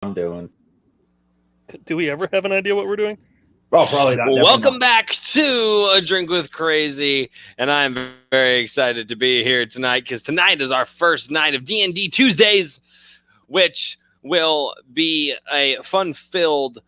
I'm doing. Do we ever have an idea what we're doing? Oh, probably not. Well, welcome back to A Drink with Crazy, and I'm very excited to be here tonight because tonight is our first night of D&D Tuesdays, which will be a fun-filled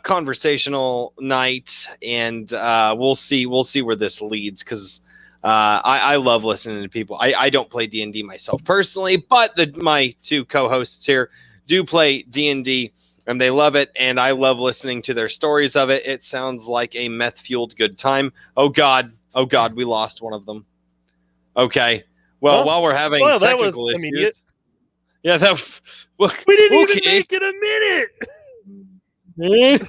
conversational night, and we'll see where this leads because I love listening to people. I don't play D&D myself personally, but my two co-hosts here do play D&D. And they love it, and I love listening to their stories of it. It sounds like a meth-fueled good time. Oh, God, we lost one of them. Okay. Well, while we're having technical issues... Immediate. Yeah, look. We didn't even make it a minute!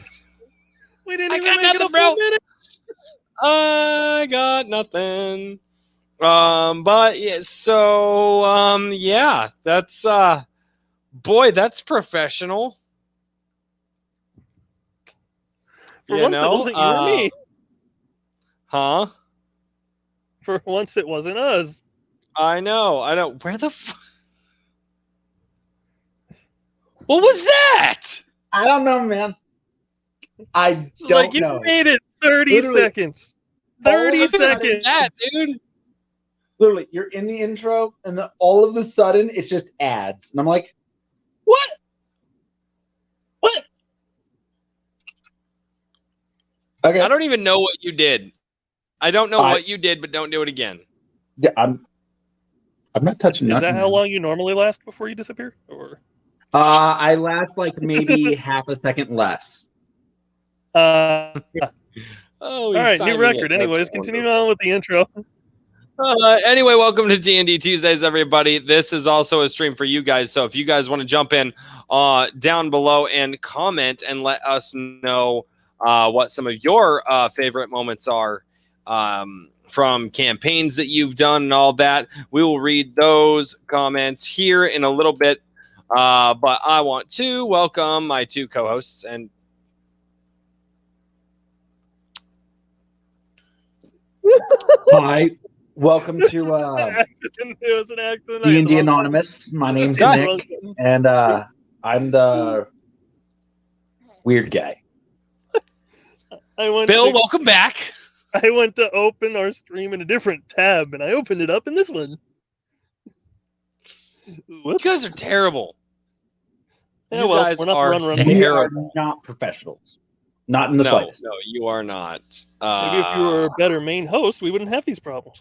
We didn't even make it a full minute! I got nothing. But, yeah, so, yeah, that's, boy, that's professional. For once, it wasn't you or me. Huh? For once, it wasn't us. I know. Where the What was that? I don't know, man. I don't know. You made it 30 seconds. 30 seconds. That, dude. Literally, you're in the intro, and then all of a sudden, it's just ads. And I'm like, what? What? Okay. I don't even know what you did. I don't know what you did, but don't do it again. Yeah, I'm not touching nothing. Is that how long you normally last before you disappear? Or I last like maybe half a second less. Yeah. All right, new record. Anyways, continue on with the intro. Anyway, welcome to D&D Tuesdays, everybody. This is also a stream for you guys, so if you guys want to jump in down below and comment and let us know what some of your favorite moments are from campaigns that you've done and all that. We will read those comments here in a little bit. But I want to welcome my two co-hosts and hi, welcome to it was an accident. D&D Anonymous. My name's Nick, and I'm the weird guy. Bill, welcome back. I went to open our stream in a different tab, and I opened it up in this one. You guys are terrible. Yeah, you guys are terrible. We are not professionals. Not in the slightest. No, you are not. Maybe if you were a better main host, we wouldn't have these problems.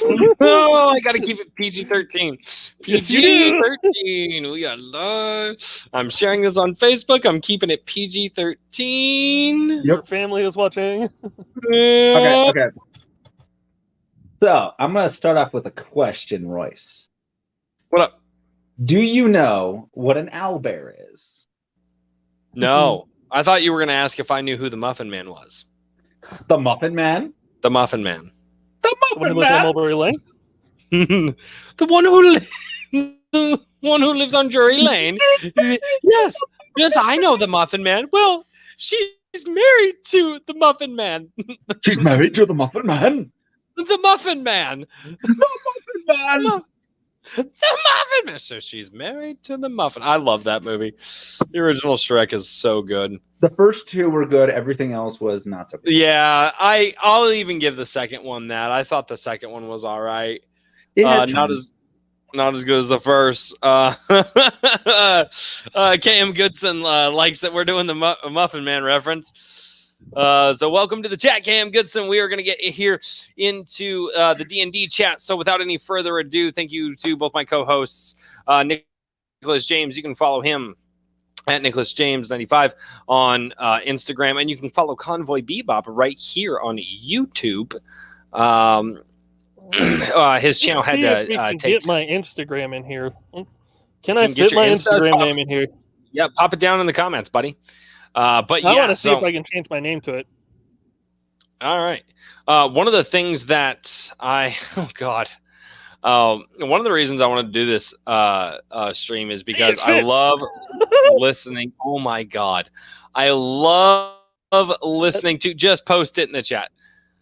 Oh, I gotta keep it PG-13. PG-13. We are live. I'm sharing this on Facebook. I'm keeping it PG-13. Your family is watching. Okay. So I'm gonna start off with a question, Royce. What up? Do you know what an owlbear is? No. I thought you were gonna ask if I knew who the Muffin Man was. The Muffin Man? The Muffin Man. The one who lives on Mulberry Lane? The one who lives on Drury Lane. Yes, I know the Muffin Man. Well, she's married to the Muffin Man. She's married to the Muffin Man? The Muffin Man. The Muffin Man. The Muffin Man. So she's married to the Muffin. I love that movie. The original Shrek is so good. The first two were good. Everything else was not so good. Yeah, I'll even give the second one that. I thought the second one was all right. Not as good as the first. KM Goodson likes that we're doing the Muffin Man reference. So welcome to the chat, KM Goodson. We are going to get here into the D&D chat. So without any further ado, thank you to both my co-hosts, Nicholas James. You can follow him at Nicholas James 95 on Instagram, and you can follow Convoy Bebop right here on YouTube. His channel had to get my Instagram in here. Can I fit my Instagram name in here? Yeah, pop it down in the comments, buddy. But I want to see if I can change my name to it. All right. One of the things that one of the reasons I wanted to do this stream is because I love listening. Oh my God. I love listening to, just post it in the chat,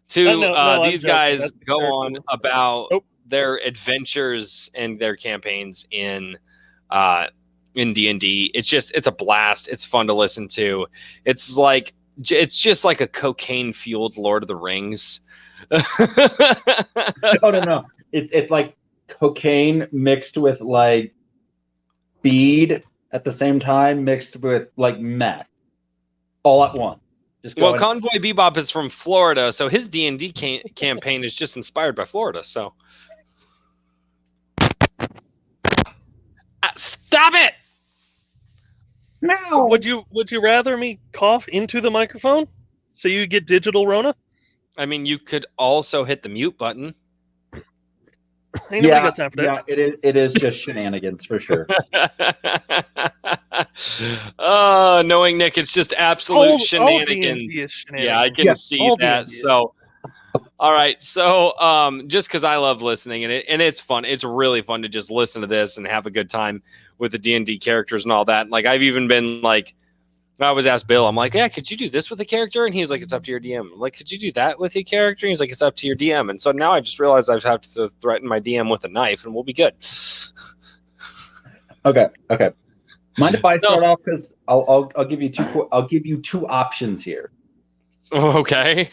to these guys go on about their adventures and their campaigns in D&D. It's a blast. It's fun to listen to. It's just like a cocaine fueled Lord of the Rings. No. It's like cocaine mixed with like speed at the same time, mixed with like meth, all at once. Well, Convoy Bebop is from Florida, so his D&D campaign is just inspired by Florida. So, stop it! No. Would you rather me cough into the microphone so you get digital Rona? I mean, you could also hit the mute button. Ain't nobody got time for that. Yeah, it is just shenanigans for sure. Knowing Nick, it's just absolute shenanigans. Yeah, I can see that. So, all right. So, just because I love listening and it's fun. It's really fun to just listen to this and have a good time with the D&D characters and all that. Like, I've even been like, I always ask Bill, I'm like, yeah, could you do this with a character? And he's like, it's up to your DM. I'm like, could you do that with your character? And he's like, it's up to your DM. And so now I just realized I have to threaten my DM with a knife and we'll be good. Okay. Mind if I start off? Because I'll give you two options here. Okay.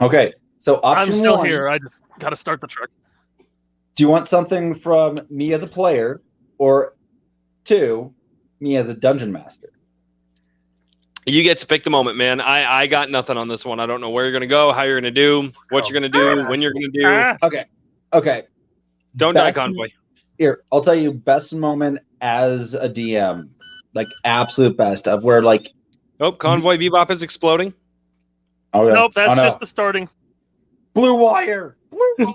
So option I'm still one, here. I just got to start the truck. Do you want something from me as a player, or 2, me as a dungeon master? You get to pick the moment, man. I got nothing on this one. I don't know where you're going to go, how you're going to do, what you're going to do, when you're going to do. Okay. Don't die, Convoy. Here, I'll tell you best moment as a DM. Like, absolute best of where, like... Oh, Convoy Bebop is exploding. Oh, yeah. Nope, that's just the starting. Blue wire!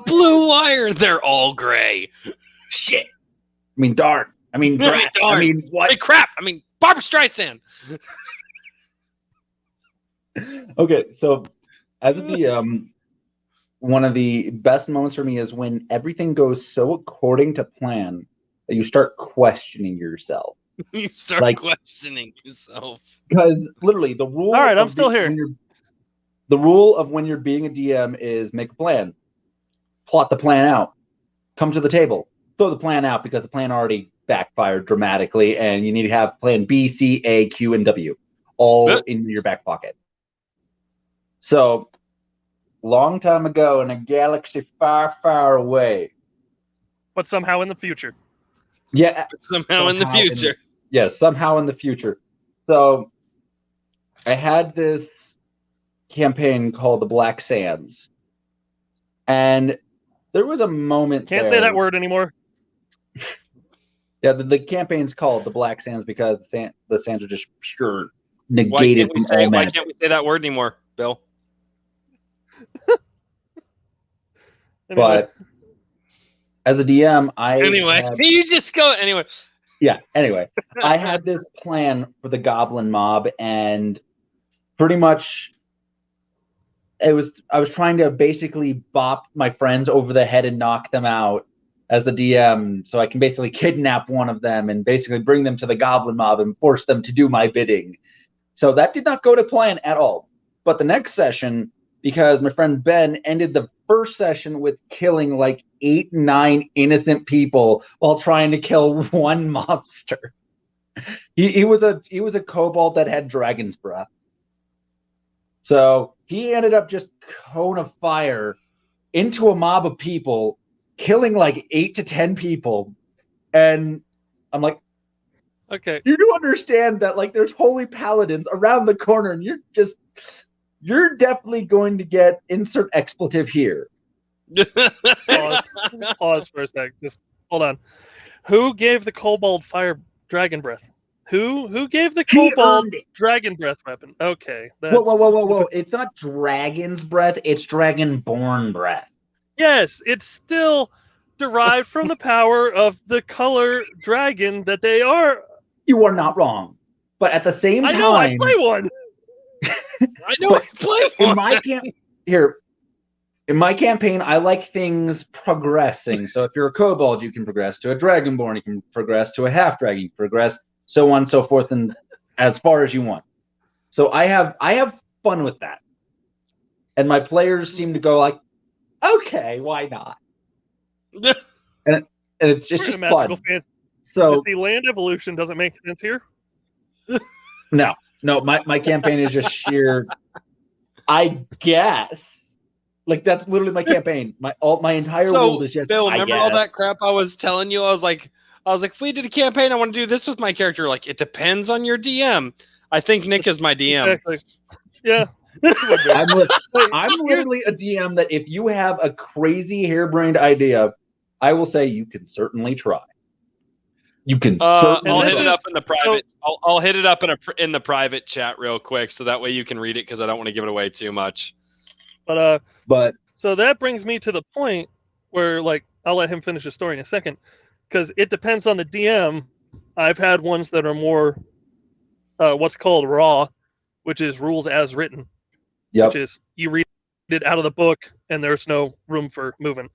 Blue wire! They're all gray. Shit. I mean, darn. I mean, darn. I mean, what? I mean, crap. I mean, Barbra Streisand. Okay, so as a DM, one of the best moments for me is when everything goes so according to plan that you start questioning yourself. You start questioning yourself. Because literally the rule... All right, I'm still here. The rule of when you're being a DM is make a plan, plot the plan out, come to the table, throw the plan out because the plan already backfired dramatically and you need to have plan B, C, A, Q, and W all in your back pocket. So, long time ago in a galaxy far, far away. But somehow in the future. Yeah. Somehow in the future. Somehow in the future. So, I had this campaign called the Black Sands. And there was a moment Can't say that word anymore. Yeah, the campaign's called the Black Sands because the sands are just pure negated from all magic. Why can't we say that word anymore, Bill? But as a DM, you just go anyway. Yeah, anyway, I had this plan for the goblin mob, and pretty much I was trying to basically bop my friends over the head and knock them out as the DM, so I can basically kidnap one of them and basically bring them to the goblin mob and force them to do my bidding. So that did not go to plan at all. But the next session, because my friend Ben ended the first session with killing like 8, 9 innocent people while trying to kill one monster. He was a kobold that had dragon's breath. So he ended up just cone of fire into a mob of people, killing like 8 to 10 people. And I'm like, okay, you do understand that like there's holy paladins around the corner and you're definitely going to get insert expletive here. Pause for a sec. Just hold on. Who gave the kobold fire dragon breath? Who gave the kobold dragon breath weapon? Okay. Whoa. It's not dragon's breath, it's dragonborn breath. Yes, it's still derived from the power of the color dragon that they are. You are not wrong. But at the same time... I know, I play one. I know, I play one. In my campaign, I like things progressing. So if you're a kobold, you can progress to a dragonborn, you can progress to a half-dragon, you can progress so on and so forth, and as far as you want. So I have fun with that. And my players seem to go like, okay, why not? and it's We're in a just magical fun. So fantasy land. Evolution doesn't make sense here. no, my campaign is just sheer. I guess, like that's literally my campaign. My entire world is just. Bill, remember all that crap I was telling you? I was like, if we did a campaign, I want to do this with my character. Like, it depends on your DM. I think Nick is my DM. Exactly. Yeah. I'm literally a DM that if you have a crazy harebrained idea, I will say you can certainly try. You can certainly. I'll hit it up in the private. I'll hit it up in the private chat real quick, so that way you can read it because I don't want to give it away too much. But so that brings me to the point where, like, I'll let him finish his story in a second, because it depends on the DM. I've had ones that are more what's called raw, which is rules as written. Yep. Which is you read it out of the book and there's no room for moving.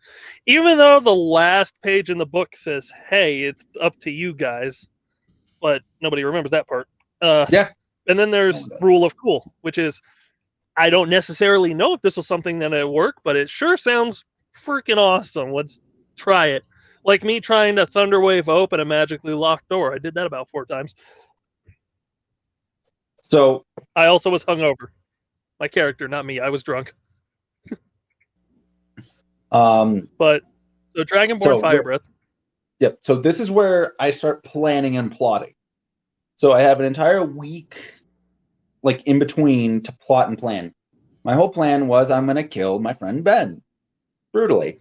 Even though the last page in the book says, hey, it's up to you guys, but nobody remembers that part. Yeah. And then there's rule of cool, which is I don't necessarily know if this is something that will work, but it sure sounds freaking awesome. Let's try it. Like me trying to Thunderwave open a magically locked door. I did that about 4 times. So I also was hungover. My character, not me. I was drunk. But so Dragonborn Fire Breath. Yep. So this is where I start planning and plotting. So I have an entire week, like in between, to plot and plan. My whole plan was I'm going to kill my friend Ben brutally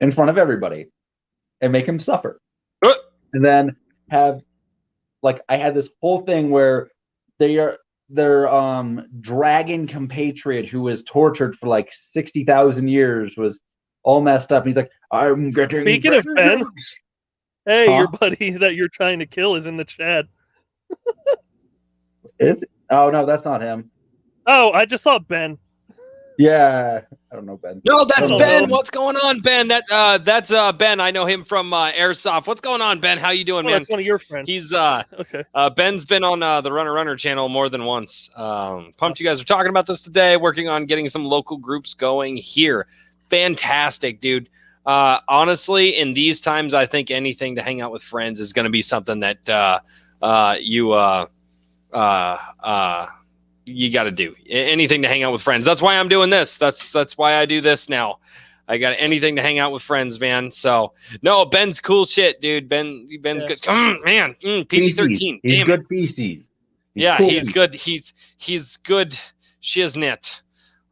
in front of everybody and make him suffer. And then have, like, I had this whole thing where their dragon compatriot who was tortured for like 60,000 years was all messed up. And he's like, I'm getting. Speaking of Ben, hey, your buddy that you're trying to kill is in the chat. Oh no, that's not him. Oh, I just saw Ben. Yeah, I don't know Ben. No, that's Ben. What's going on, Ben? That's Ben. I know him from Airsoft. What's going on, Ben? How you doing, man? That's one of your friends. He's okay. Ben's been on the Runner channel more than once. Pumped you guys are talking about this today. Working on getting some local groups going here. Fantastic, dude. Honestly, in these times, I think anything to hang out with friends is going to be something that you got to do. Anything to hang out with friends. That's why I'm doing this. That's why I do this now. I got anything to hang out with friends, man. So no, Ben's cool shit, dude. Ben's good. Man, PG-13. He's Damn good it. species. Yeah, cool. He's good. He's good. Shiznit.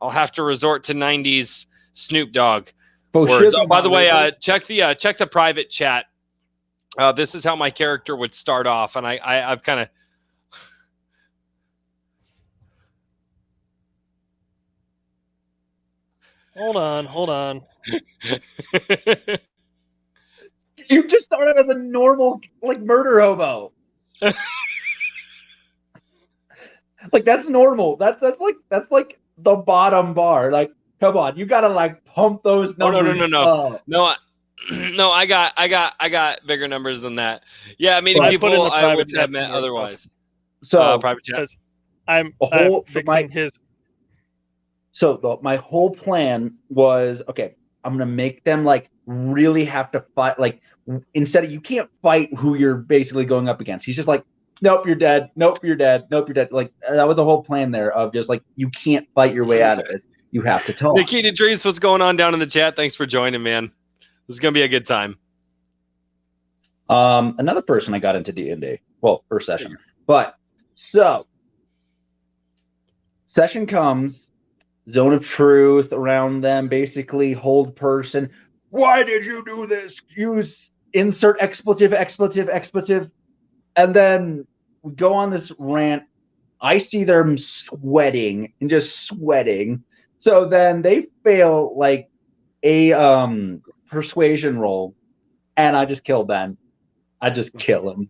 I'll have to resort to 90s Snoop Dogg words. Oh, by the way, check the private chat. This is how my character would start off, and I've kind of. Hold on. You just started as a normal, like, murder hobo. Like, that's normal. That's like the bottom bar. Like, come on, you gotta like pump those numbers. No, I got bigger numbers than that. Yeah, I mean, people I wouldn't have met otherwise. So private chat. I'm fixing his. So my whole plan was, okay, I'm going to make them like really have to fight. Like, instead of, you can't fight who you're basically going up against. He's just like, nope, you're dead. Nope, you're dead. Nope, you're dead. Like, that was the whole plan there of just like, you can't fight your way out of this. You have to talk. Nikita Drees, what's going on down in the chat? Thanks for joining, man. This is going to be a good time. Another person I got into D&D. Well, first session. But, so, session comes. Zone of truth around them, basically hold person. Why did you do this? Use insert expletive. And then we go on this rant. I see them sweating and just sweating. So then they fail like a persuasion roll. And I just kill Ben. I just kill him.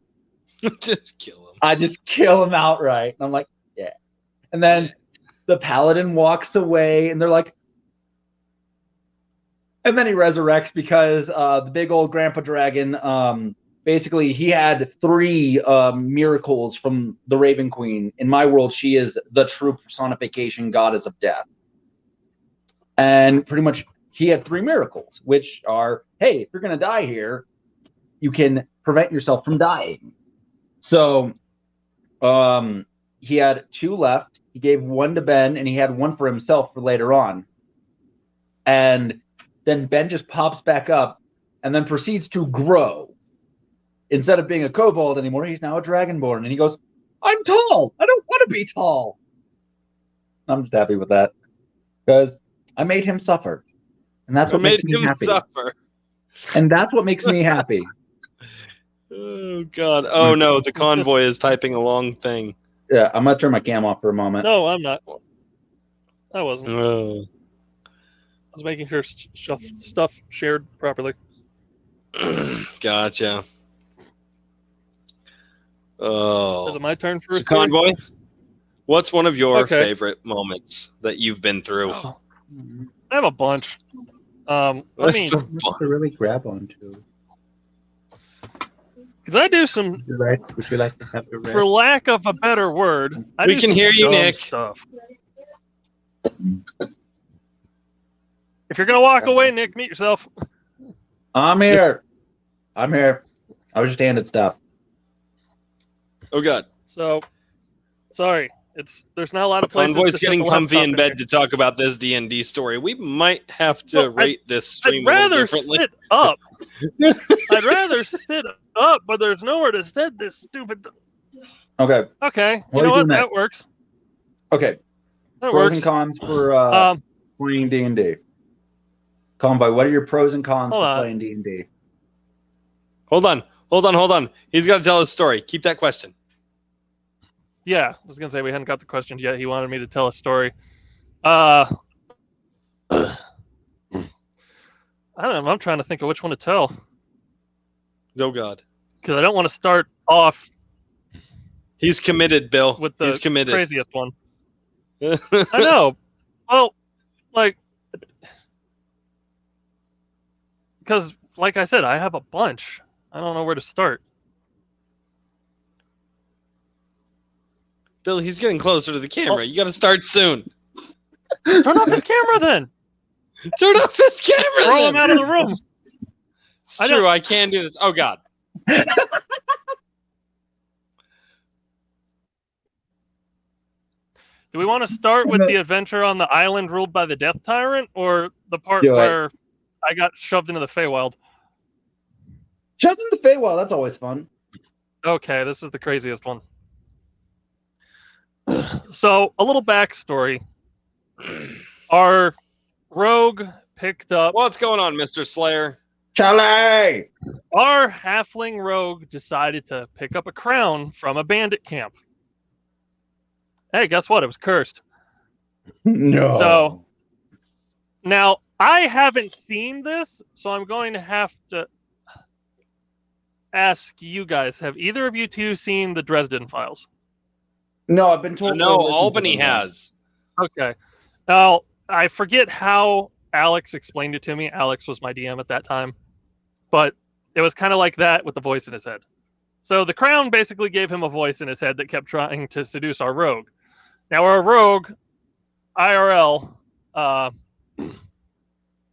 I just kill him outright. And I'm like, yeah. And then the paladin walks away, and they're like, and then he resurrects because the big old grandpa dragon, basically he had 3 miracles from the Raven Queen. In my world, she is the true personification goddess of death. And pretty much he had 3 miracles, which are, hey, if you're going to die here, you can prevent yourself from dying. So he had 2 left. He gave 1 to Ben, and he had 1 for himself for later on. And then Ben just pops back up and then proceeds to grow. Instead of being a kobold anymore, he's now a dragonborn. And he goes, I'm tall. I don't want to be tall. I'm just happy with that. Because I made him suffer. And that's what makes me happy. Suffer. And that's what makes me happy. Oh, God. Oh, no. The convoy is typing a long thing. Yeah, I'm going to turn my cam off for a moment. No, I'm not. I wasn't. Oh. I was making sure stuff shared properly. Gotcha. Oh. Is it my turn for a convoy? What's one of your favorite moments that you've been through? Oh, I have a bunch. Let me really grab onto. Because I do some. Would you like to have a rest? For lack of a better word, we can hear you, Nick. Stuff. If you're gonna walk away, Nick, mute yourself. I'm here. I was just handed stuff. Oh God. So, sorry. There's not a lot of places. Convoy's getting comfy in bed to talk about this D&D story. We might have to rate this stream I'd a rather little differently. sit up. I'd rather sit up, but there's nowhere to sit this stupid. Okay. Okay. You know what? That works. Okay. That pros works. and cons for playing D&D. Convoy, what are your pros and cons for playing D&D? Hold on. He's got to tell his story. Keep that question. Yeah, I was gonna say we hadn't got the questions yet. He wanted me to tell a story. I don't know. I'm trying to think of which one to tell. Oh God. Because I don't want to start off. He's committed, Bill. With the He's committed. Craziest one. I know. Well, because, like I said, I have a bunch. I don't know where to start. Bill, he's getting closer to the camera. You got to start soon. Turn off his camera, then. Turn off his camera. Throw him out of the room. It's true. I can do this. Oh God. Do we want to start with the adventure on the island ruled by the Death Tyrant, or the part where I got shoved into the Feywild? Shoved into the Feywild. That's always fun. Okay, this is the craziest one. So, a little backstory. Our rogue picked up... What's going on, Mr. Slayer? Charlie! Our halfling rogue decided to pick up a crown from a bandit camp. Hey, guess what? It was cursed. No. So, now, I haven't seen this, so I'm going to have to ask you guys, have either of you two seen the Dresden Files? No, I've been told. No, Albany has. Okay. Now, I forget how Alex explained it to me. Alex was my DM at that time. But it was kind of like that with the voice in his head. So the crown basically gave him a voice in his head that kept trying to seduce our rogue. Now, our rogue, IRL,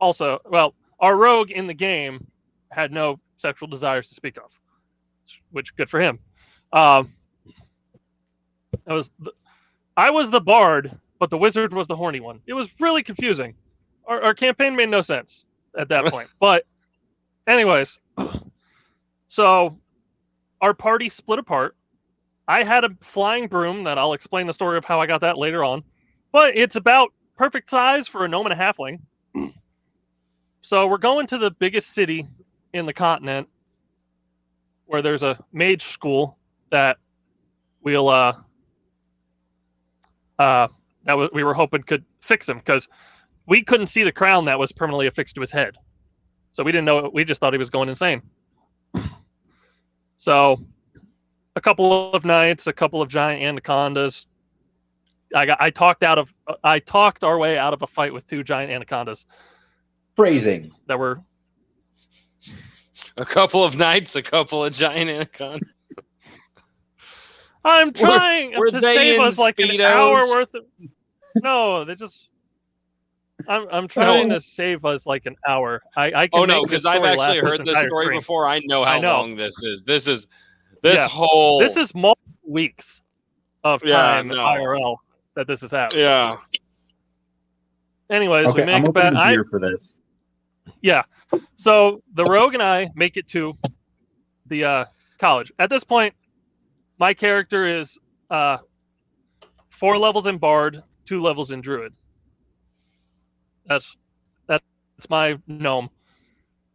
also, well, our rogue in the game had no sexual desires to speak of, which good for him. I was the bard, but the wizard was the horny one. It was really confusing. Our campaign made no sense at that point. But anyways, so our party split apart. I had a flying broom that I'll explain the story of how I got that later on. But it's about perfect size for a gnome and a halfling. So we're going to the biggest city in the continent where there's a mage school that we'll we were hoping could fix him, because we couldn't see the crown that was permanently affixed to his head. So we didn't know. We just thought he was going insane. So a couple of nights, a couple of giant anacondas. I talked our way out of a fight with 2 giant anacondas. Phrasing. That were a couple of nights, a couple of giant anacondas. I'm trying were to they save in us like Speedos? an hour worth of... No, they just... I'm trying to save us like an hour. I can make because I've actually heard this story stream. before. I know how long this is. This is multiple weeks of time IRL that this is happening. Yeah. Anyways, we make I'm it back. here for this. Yeah. So the rogue and I make it to the college. At this point, my character is 4 levels in Bard, 2 levels in Druid. That's my gnome.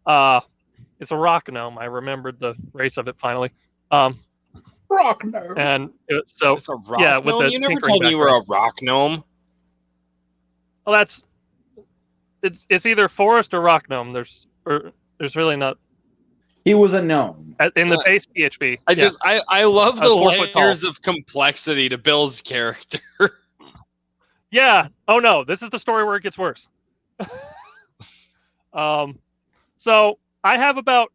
It's a rock gnome. I remembered the race of it finally. Rock gnome. And so it's a rock gnome? with the you never told me you were a rock gnome. Well, it's either forest or rock gnome. There's really not. He was a gnome in the base PHP. I love the layers of complexity to Bill's character. Yeah. Oh no, this is the story where it gets worse. So I have about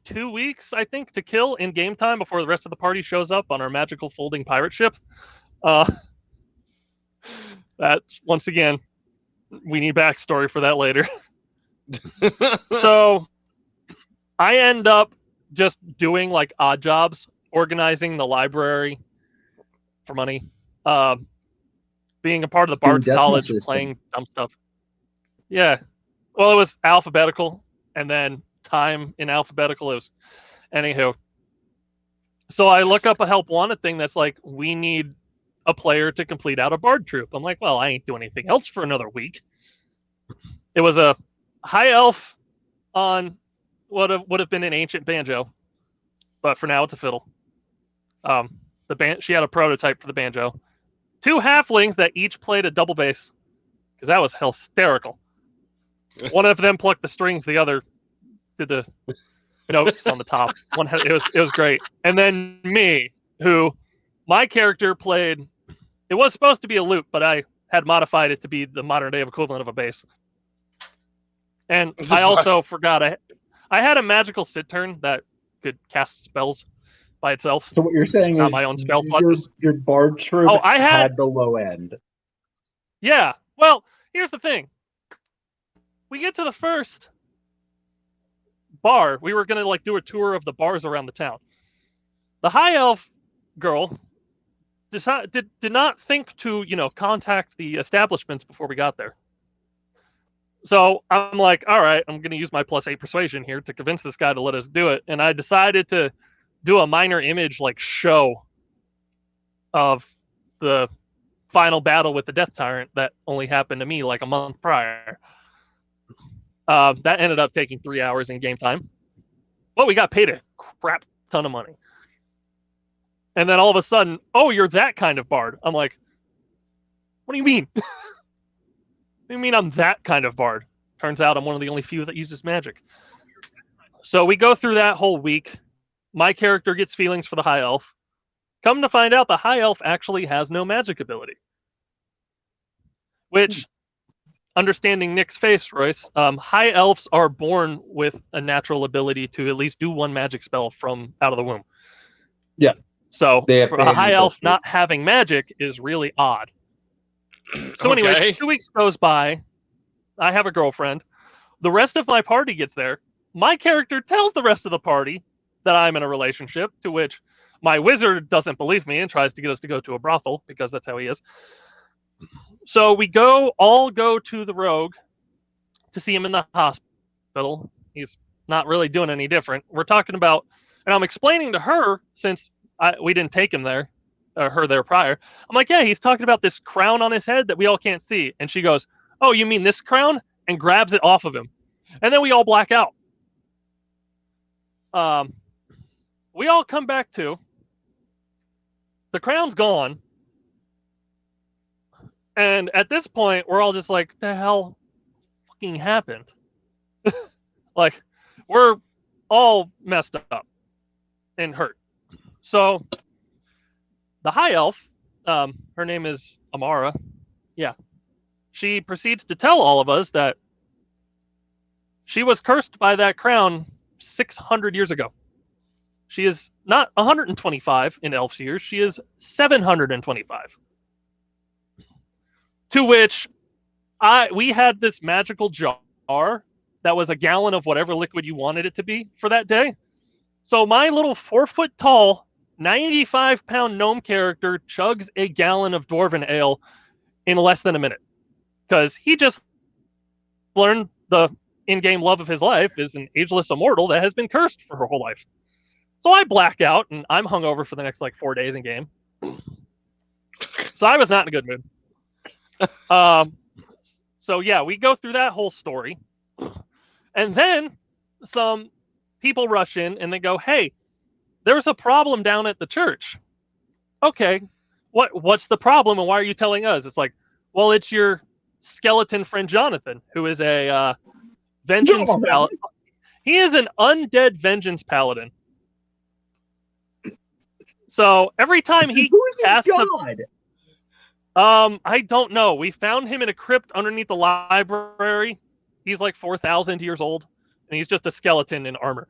2 weeks, I think, to kill in game time before the rest of the party shows up on our magical folding pirate ship. That's once again, we need backstory for that later. So I end up just doing like odd jobs, organizing the library for money, being a part of the Bard's College, playing dumb stuff. Yeah. Well, it was alphabetical, and then time in alphabetical. It was, anywho. So I look up a help wanted thing that's like, we need a player to complete out a Bard troop. I'm like, well, I ain't doing anything else for another week. It was a high elf on what would have been an ancient banjo, but for now it's a fiddle. She had a prototype for the banjo. 2 halflings that each played a double bass, because that was hysterical. One of them plucked the strings, the other did the notes on the top. It was great. And then me, who my character played. It was supposed to be a lute, but I had modified it to be the modern day equivalent of a bass. And I also forgot I had a magical cittern that could cast spells by itself. So what you're saying not is my own spell slots. Your Bard troop had the low end. Yeah. Well, here's the thing. We get to the first bar. We were gonna like do a tour of the bars around the town. The high elf girl did not think to contact the establishments before we got there. So I'm like, all right, I'm gonna use my +8 persuasion here to convince this guy to let us do it. And I decided to do a minor image like show of the final battle with the Death Tyrant that only happened to me like a month prior. That ended up taking 3 hours in game time. Well, we got paid a crap ton of money. And then all of a sudden, oh, you're that kind of bard. I'm like, what do you mean? What do you mean I'm that kind of bard? Turns out I'm one of the only few that uses magic. So we go through that whole week. My character gets feelings for the high elf. Come to find out, the high elf actually has no magic ability. Which, understanding Nick's face, Royce, high elves are born with a natural ability to at least do 1 magic spell from out of the womb. Yeah. So for a high elf not having magic is really odd. So anyways, 2 weeks goes by. I have a girlfriend. The rest of my party gets there. My character tells the rest of the party that I'm in a relationship, to which my wizard doesn't believe me and tries to get us to go to a brothel because that's how he is. So we all go to the rogue to see him in the hospital. He's not really doing any different. We're talking about, and I'm explaining to her, since we didn't take him there, her there prior. I'm like, yeah, he's talking about this crown on his head that we all can't see. And she goes, oh, you mean this crown? And grabs it off of him. And then we all black out. We all come back to. The crown's gone. And at this point, we're all just like, the hell fucking happened? Like, we're all messed up and hurt. So, the high elf, her name is Amara. Yeah. She proceeds to tell all of us that she was cursed by that crown 600 years ago. She is not 125 in elf's years. She is 725. To which we had this magical jar that was a gallon of whatever liquid you wanted it to be for that day. So my little 4-foot-tall, 95-pound gnome character chugs a gallon of dwarven ale in less than a minute because he just learned the in-game love of his life is an ageless immortal that has been cursed for her whole life. So I black out and I'm hungover for the next 4 days in game. So I was not in a good mood. So yeah, we go through that whole story. And then some people rush in and they go, "Hey, there's a problem down at the church." Okay, what's the problem and why are you telling us? It's like, well, it's your skeleton friend Jonathan, who is a vengeance paladin. He is an undead vengeance paladin. So every time he casts I don't know. We found him in a crypt underneath the library. He's 4,000 years old, and he's just a skeleton in armor.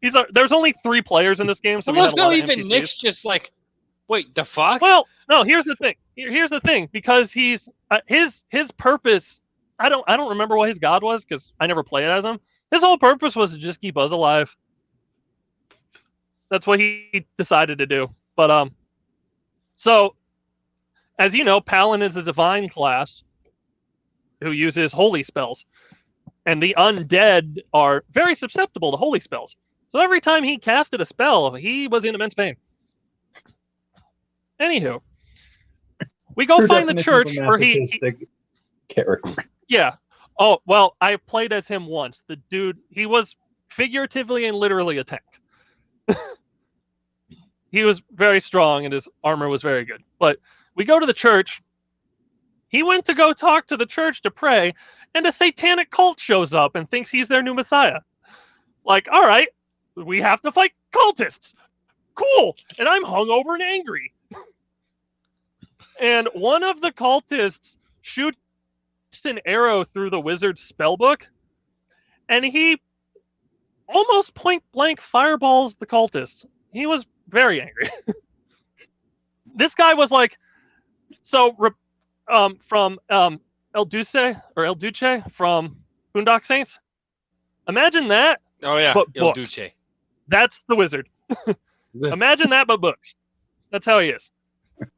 There's only 3 players in this game, so we have a lot of even NPCs. Nick's just wait, the fuck? Well, no. Here's the thing. Here's the thing. Because he's his purpose. I don't remember what his god was because I never played as him. His whole purpose was to just keep us alive. That's what he decided to do. But so as you know, Paladin is a divine class who uses holy spells. And the undead are very susceptible to holy spells. So every time he casted a spell, he was in immense pain. Anywho, we go find the church where he character. Yeah. Oh, well, I played as him once. The dude, he was figuratively and literally a tank. He was very strong and his armor was very good. But we go to the church. He went to go talk to the church to pray, and a satanic cult shows up and thinks he's their new messiah. All right, we have to fight cultists. Cool. And I'm hungover and angry. And one of the cultists shoots an arrow through the wizard's spellbook, and he almost point blank fireballs the cultist. He was very angry. This guy was from El Duce from Boondock Saints. Imagine that. Oh yeah, but El books. Duce. That's the wizard. Imagine that, but books. That's how he is.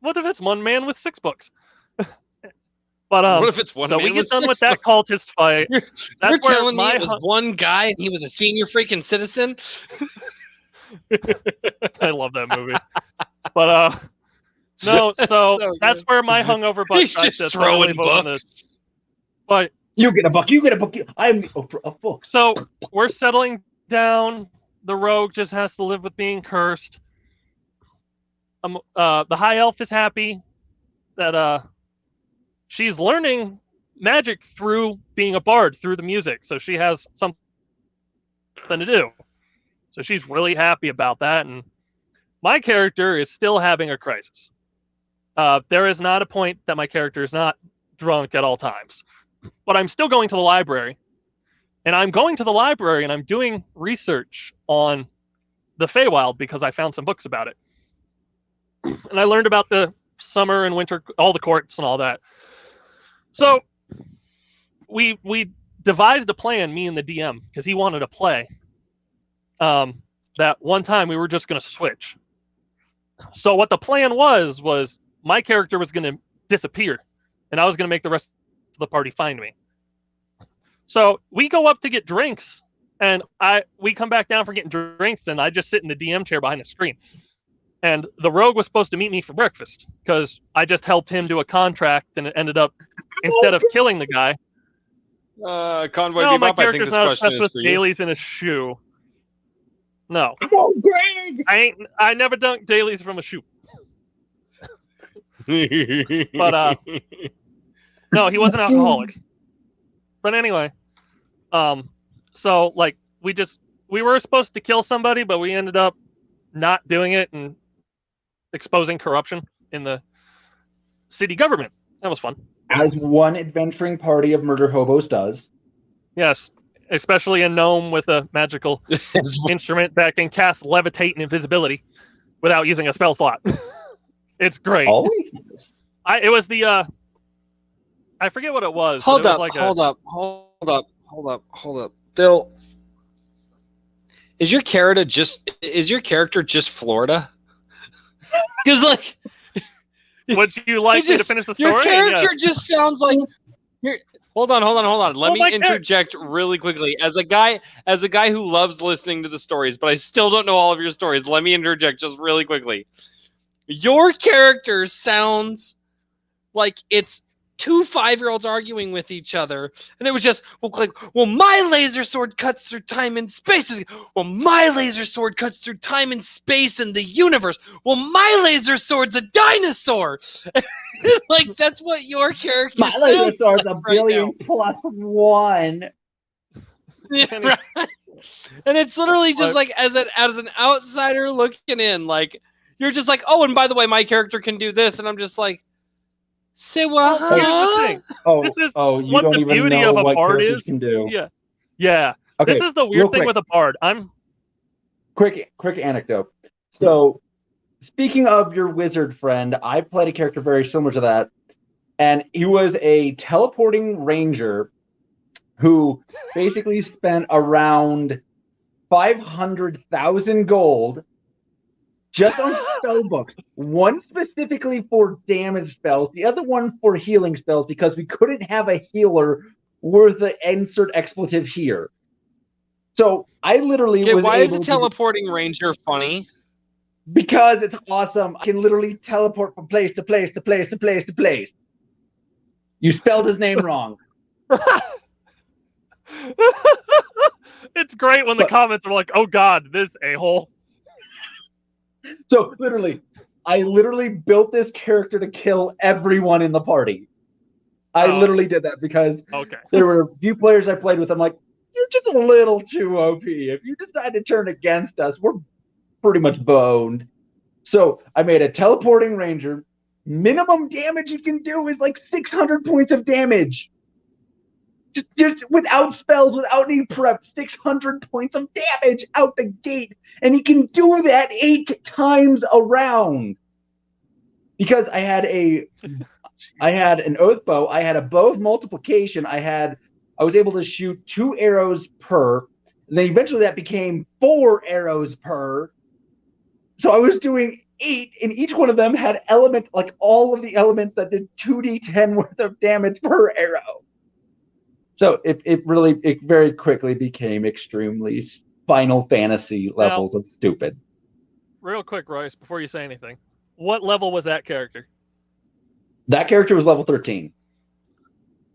What if it's one man with 6 books? But what if it's one so man we get with done 6 with that cultist fight. You're telling me it was one guy and he was a senior freaking citizen? I love that movie. But no, so that's where my hungover butt He's just throwing books. But you get a book. You get a book. I'm a book. So we're settling down. The rogue just has to live with being cursed. The high elf is happy that she's learning magic through being a bard, through the music. So she has something to do. So she's really happy about that. And my character is still having a crisis. There is not a point that my character is not drunk at all times. But I'm still going to the library. And I'm going to the library and I'm doing research on the Feywild because I found some books about it. And I learned about the summer and winter, all the courts and all that. So we devised a plan, me and the DM, because he wanted to play. That one time we were just going to switch. So what the plan was my character was going to disappear, and I was going to make the rest of the party find me. So we go up to get drinks, and we come back down for getting drinks, and I just sit in the DM chair behind the screen. And the rogue was supposed to meet me for breakfast because I just helped him do a contract, and it ended up, instead of killing the guy. Convoy no, Bebop, my character's I think not obsessed with you. dailies in a shoe. No. Oh, Greg! I never dunked dailies from a shoe. But no, he was an alcoholic. But anyway, so we were supposed to kill somebody, but we ended up not doing it and exposing corruption in the city government. That was fun. As one adventuring party of murder hobos does. Yes, especially a gnome with a magical instrument that can cast levitate and invisibility without using a spell slot. It's great. Always. It was the I forget what it was. Hold up, like hold up. Bill, is your character just Florida? Because like, would you like me to finish the story? Your character just sounds like. Hold on. Let me interject really quickly. As a guy who loves listening to the stories, but I still don't know all of your stories. Let me interject just really quickly. Your character sounds like it's two 5-year-olds arguing with each other, and it was just well, my laser sword cuts through time and space. Well, my laser sword cuts through time and space and the universe. Well, my laser sword's a dinosaur. Like that's what your character my sounds laser sword's like a billion right plus one. right? And it's literally just like as an outsider looking in, like you're just like, oh, and by the way, my character can do this, and I'm just like, say what? Well, here's the thing. This is you what don't the even beauty know of a what bard characters is. can do. Yeah. Okay, this is the weird thing with a bard. Quick anecdote. So, speaking of your wizard friend, I played a character very similar to that, and he was a teleporting ranger who basically spent around 500,000 gold just on spell books. One specifically for damage spells, the other one for healing spells, because we couldn't have a healer worth the insert expletive here. So I literally was why able is a teleporting ranger funny? Because it's awesome. I can literally teleport from place to place to place to place to place. You spelled his name wrong. It's great when the comments are like, "Oh God, this a-hole." So I literally built this character to kill everyone in the party. I literally did that because there were a few players I played with. I'm like, you're just a little too OP. If you decide to turn against us, we're pretty much boned. So I made a teleporting ranger. Minimum damage he can do is like 600 points of damage. Just without spells, without any prep, 600 points of damage out the gate. And he can do that 8 times around. Because I had an oath bow, I had a bow of multiplication, I was able to shoot 2 arrows per, and then eventually that became 4 arrows per. So I was doing 8, and each one of them had all of the elements that did 2d10 worth of damage per arrow. So it very quickly became extremely Final Fantasy levels of stupid. Real quick, Royce, before you say anything, what level was that character? That character was level 13.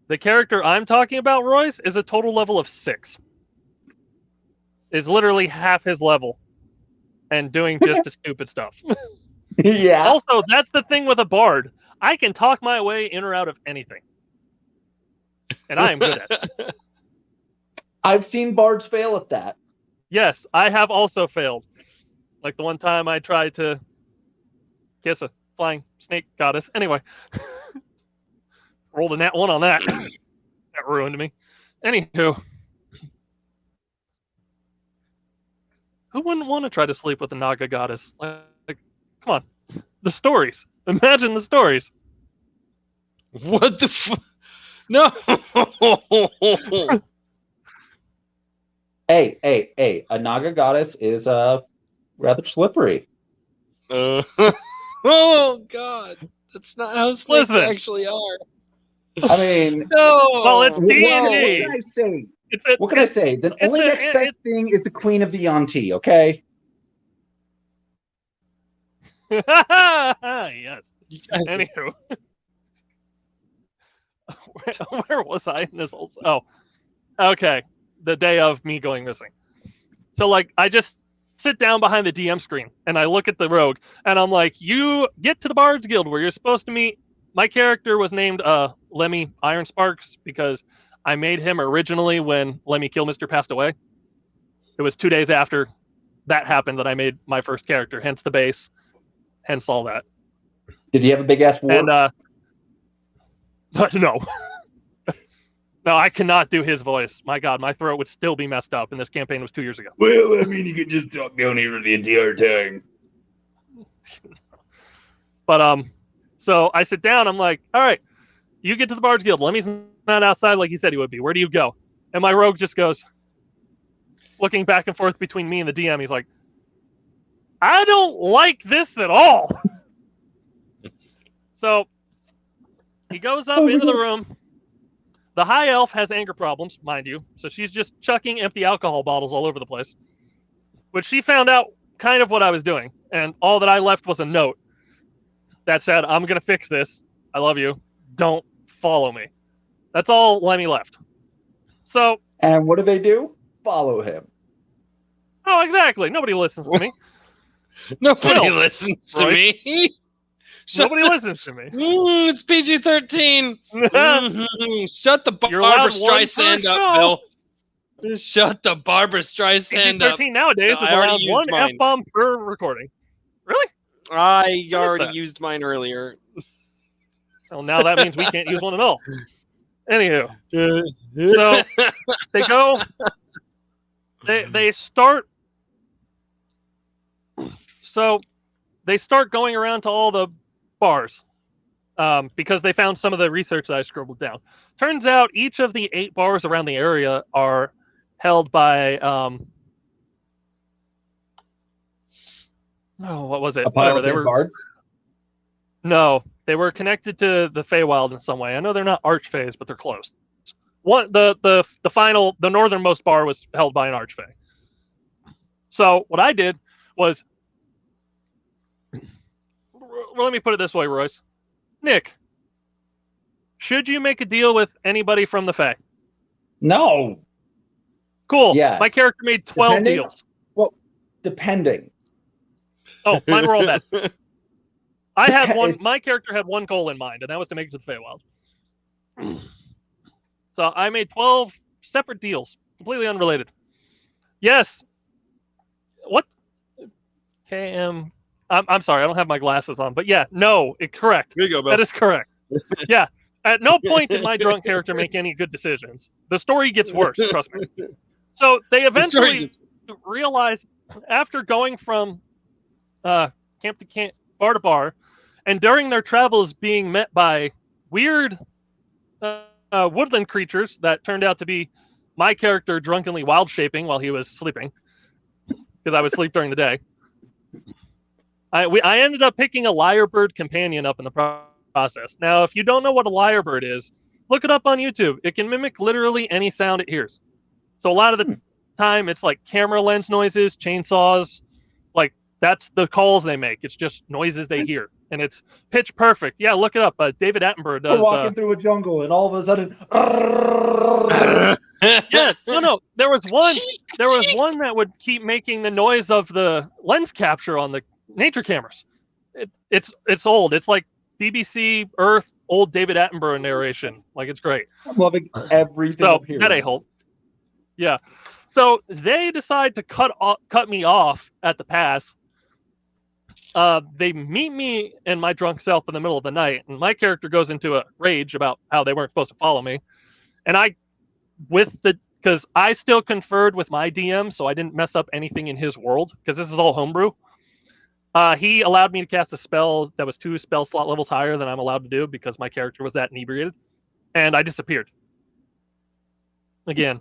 The character I'm talking about, Royce, is a total level of 6. Is literally half his level. And doing just the stupid stuff. Yeah. Also, that's the thing with a bard. I can talk my way in or out of anything. And I am good at it. I've seen bards fail at that. Yes, I have also failed. Like the one time I tried to kiss a flying snake goddess. Anyway. Rolled a nat 1 on that. That ruined me. Anywho. Who wouldn't want to try to sleep with a Naga goddess? Like, come on. The stories. Imagine the stories. What the fuck? No. Hey. A Naga goddess is rather slippery. Oh, God. That's not how snakes actually are. I mean... No. Well, it's D&D. What can I say? What can I say? The only next best thing is the Queen of the Yonti, okay? Yes. Anywho. Where was I in this whole... Oh. Okay. The day of me going missing. So, I just sit down behind the DM screen, and I look at the rogue, and I'm like, you get to the Bards Guild where you're supposed to meet. My character was named Lemmy Iron Sparks because I made him originally when Lemmy Killmister passed away. It was 2 days after that happened that I made my first character, hence the base, hence all that. Did he have a big-ass war? And, no. No, I cannot do his voice. My God, my throat would still be messed up, and this campaign was 2 years ago. Well, I mean, you could just talk down here the entire time. But, so I sit down, I'm like, all right, you get to the Bard's Guild. Lemmy's not outside like he said he would be. Where do you go? And my rogue just goes, looking back and forth between me and the DM. He's like, I don't like this at all. So he goes up into the room. The high elf has anger problems, mind you. So she's just chucking empty alcohol bottles all over the place. Which she found out kind of what I was doing. And all that I left was a note that said, I'm going to fix this. I love you. Don't follow me. That's all Lemmy left. So. And what do? Follow him. Oh, exactly. Nobody listens to me. Nobody listens to me. Nobody listens to me. It's PG-13. Shut the Barbara Streisand up, Bill. Shut the Barbara Streisand up. PG-13 nowadays is allowed one F-bomb per recording. Really? I already used mine earlier. Well, now that means we can't use one at all. Anywho. So they go. They start. So they start going around to all the bars because they found some of the research that I scribbled down. Turns out each of the 8 bars around the area are held by what was it? A pile of dead bards? No, they were connected to the Feywild in some way. I know they're not Archfays, but they're close. The northernmost bar was held by an Archfey. So what I did was, let me put it this way, Royce. Nick, should you make a deal with anybody from the Fae? No. Cool. Yes. My character made 12 deals. Well, depending. Oh, mine were all bad. I had one. My character had one goal in mind, and that was to make it to the Feywild. So I made 12 separate deals, completely unrelated. Yes. What? KM. I'm sorry, I don't have my glasses on, but yeah, no, correct. Here you go, Bill. That is correct. Yeah. At no point did my drunk character make any good decisions. The story gets worse, trust me. So they eventually realize, after going from camp to camp, bar to bar, and during their travels being met by weird woodland creatures that turned out to be my character drunkenly wild shaping while he was sleeping, because I was asleep during the day. I ended up picking a lyrebird companion up in the process. Now, if you don't know what a lyrebird is, look it up on YouTube. It can mimic literally any sound it hears. So a lot of the time, it's like camera lens noises, chainsaws. Like, that's the calls they make. It's just noises they hear. And it's pitch perfect. Yeah, look it up. David Attenborough does. We're walking through a jungle, and all of a sudden... Yeah, no. There was one that would keep making the noise of the lens capture on the nature cameras. It's old. It's like BBC Earth, old David Attenborough narration. Like, it's great. I'm loving everything. So that a-hole. Yeah. So they decide to cut me off at the pass. They meet me and my drunk self in the middle of the night, and my character goes into a rage about how they weren't supposed to follow me. And because I still conferred with my DM, so I didn't mess up anything in his world, because this is all homebrew. He allowed me to cast a spell that was 2 spell slot levels higher than I'm allowed to do because my character was that inebriated, and I disappeared. Again,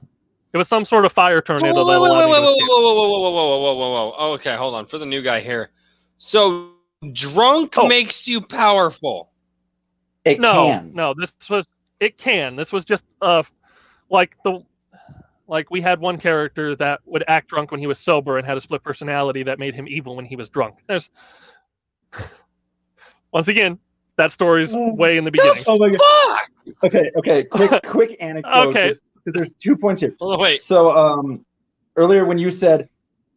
it was some sort of fire tornado that allowed me to escape. Whoa. Okay, hold on. For the new guy here. So, drunk makes you powerful. It can. No, it can. This was just like we had one character that would act drunk when he was sober and had a split personality that made him evil when he was drunk. There's once again, that story's way in the beginning. Oh my god. Okay. Quick anecdote. Okay. Because there's 2 points here. Oh, wait. So earlier when you said,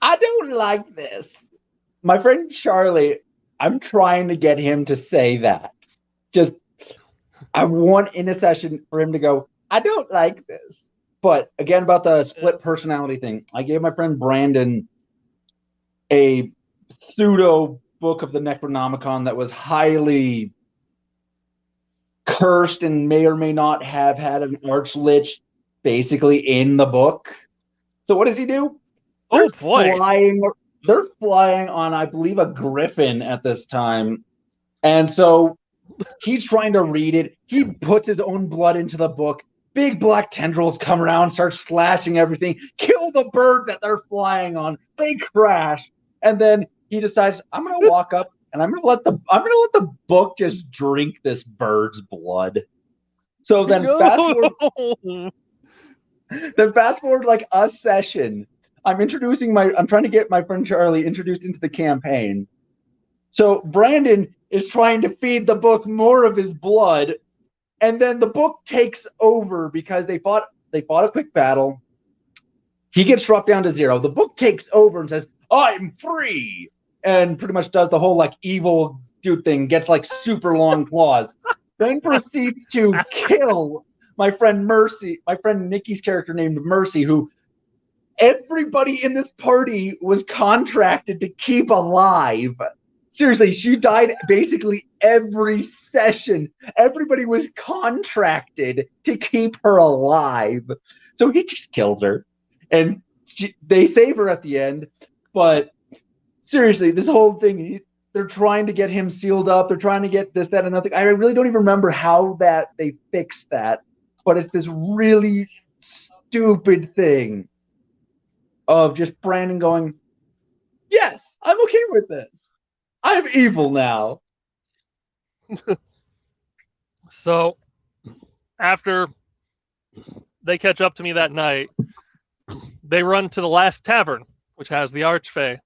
I don't like this, my friend Charlie, I'm trying to get him to say that. Just, I want in a session for him to go, I don't like this. But again, about the split personality thing, I gave my friend Brandon a pseudo book of the Necronomicon that was highly cursed and may or may not have had an archlich basically in the book. So what does he do? Oh boy. They're flying on, I believe, a griffin at this time. And so he's trying to read it. He puts his own blood into the book. Big black tendrils come around, start slashing everything, kill the bird that they're flying on. They crash, and then he decides, I'm gonna walk up and I'm gonna let the book just drink this bird's blood. So then fast forward like a session. I'm trying to get my friend Charlie introduced into the campaign. So Brandon is trying to feed the book more of his blood, and then the book takes over because they fought a quick battle. He gets dropped down to 0. The book takes over and says, I'm free, and pretty much does the whole like evil dude thing, gets like super long claws, then proceeds to kill my friend Nikki's character named Mercy, who everybody in this party was contracted to keep alive. Seriously, she died basically every session. Everybody was contracted to keep her alive. So he just kills her. And they save her at the end. But seriously, this whole thing, they're trying to get him sealed up. They're trying to get this, that, and nothing. I really don't even remember how that they fixed that. But it's this really stupid thing of just Brandon going, yes, I'm okay with this. I'm evil now. So, after they catch up to me that night, they run to the last tavern, which has the Archfey,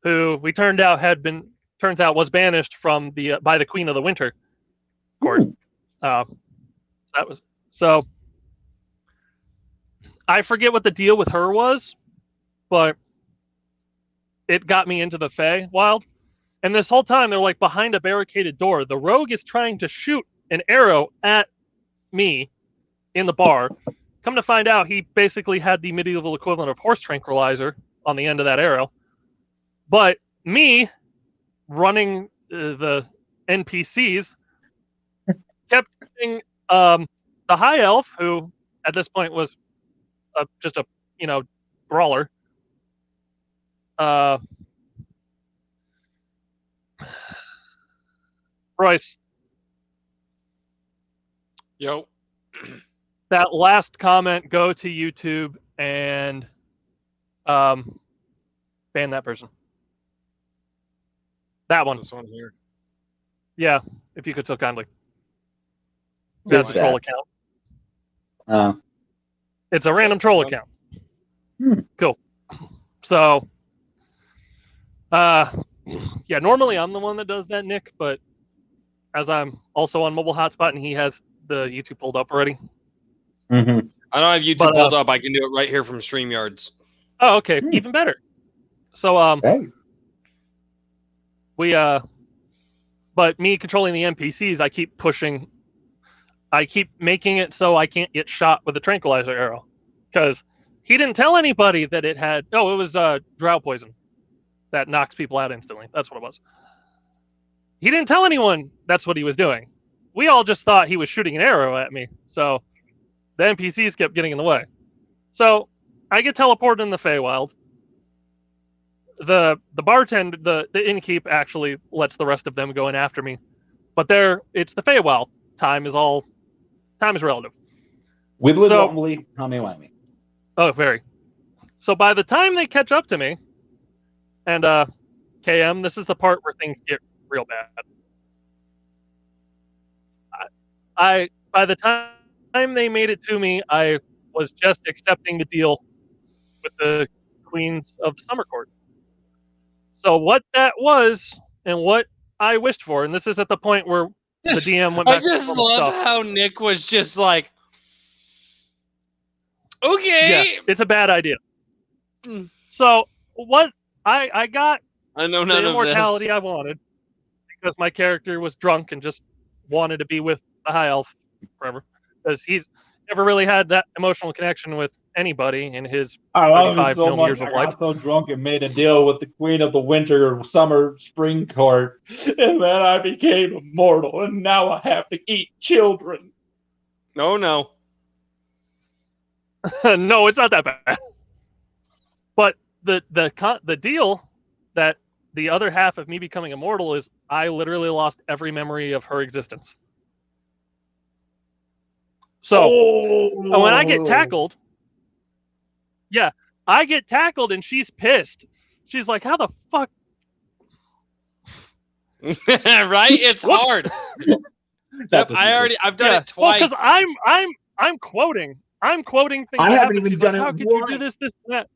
who we turns out was banished from by the Queen of the Winter court. So. I forget what the deal with her was, but it got me into the Feywild. And this whole time, they're like behind a barricaded door. The rogue is trying to shoot an arrow at me in the bar. Come to find out, he basically had the medieval equivalent of horse tranquilizer on the end of that arrow. But me, running the NPCs, kept shooting the high elf, who at this point was just a brawler. Royce. Yo. That last comment, go to YouTube and ban that person. That one. This one here. Yeah, if you could so kindly. That's a troll account. It's a random troll account. Cool. So, yeah, normally I'm the one that does that, Nick, but as I'm also on mobile hotspot and he has the YouTube pulled up already. Mm-hmm. I don't have YouTube pulled up. I can do it right here from StreamYards. Oh, okay. Even better. So, but me controlling the NPCs, I keep making it so I can't get shot with a tranquilizer arrow. Because he didn't tell anybody that it had... Oh, it was drow poison that knocks people out instantly. That's what it was. He didn't tell anyone that's what he was doing. We all just thought he was shooting an arrow at me. So the NPCs kept getting in the way. So I get teleported in the Feywild. The bartender, the innkeep actually lets the rest of them go in after me. But it's the Feywild. Time is relative. Wibbly wobbly, timey-wimey. Oh, very. So by the time they catch up to me, and KM, this is the part where things get real bad. By the time they made it to me, I was just accepting the deal with the Queens of the Summer Court. So what that was, and what I wished for, and this is at the point where the DM went back. I just love how Nick was just like, okay. Yeah, it's a bad idea. So what I got the immortality I wanted because my character was drunk and just wanted to be with the high elf forever because he's never really had that emotional connection with anybody in his 35 million years of life. I got so drunk and made a deal with the Queen of the Winter, Summer, Spring Court, and then I became immortal, and now I have to eat children. Oh, no. No, it's not that bad. But the deal that the other half of me becoming immortal is I literally lost every memory of her existence. So when I get tackled, I get tackled and she's pissed. She's like, "How the fuck?" Right? It's hard. Yep, I've done it twice. Well, because I'm quoting things. I that haven't happened. even She's done like, it "How could you do this, and that?"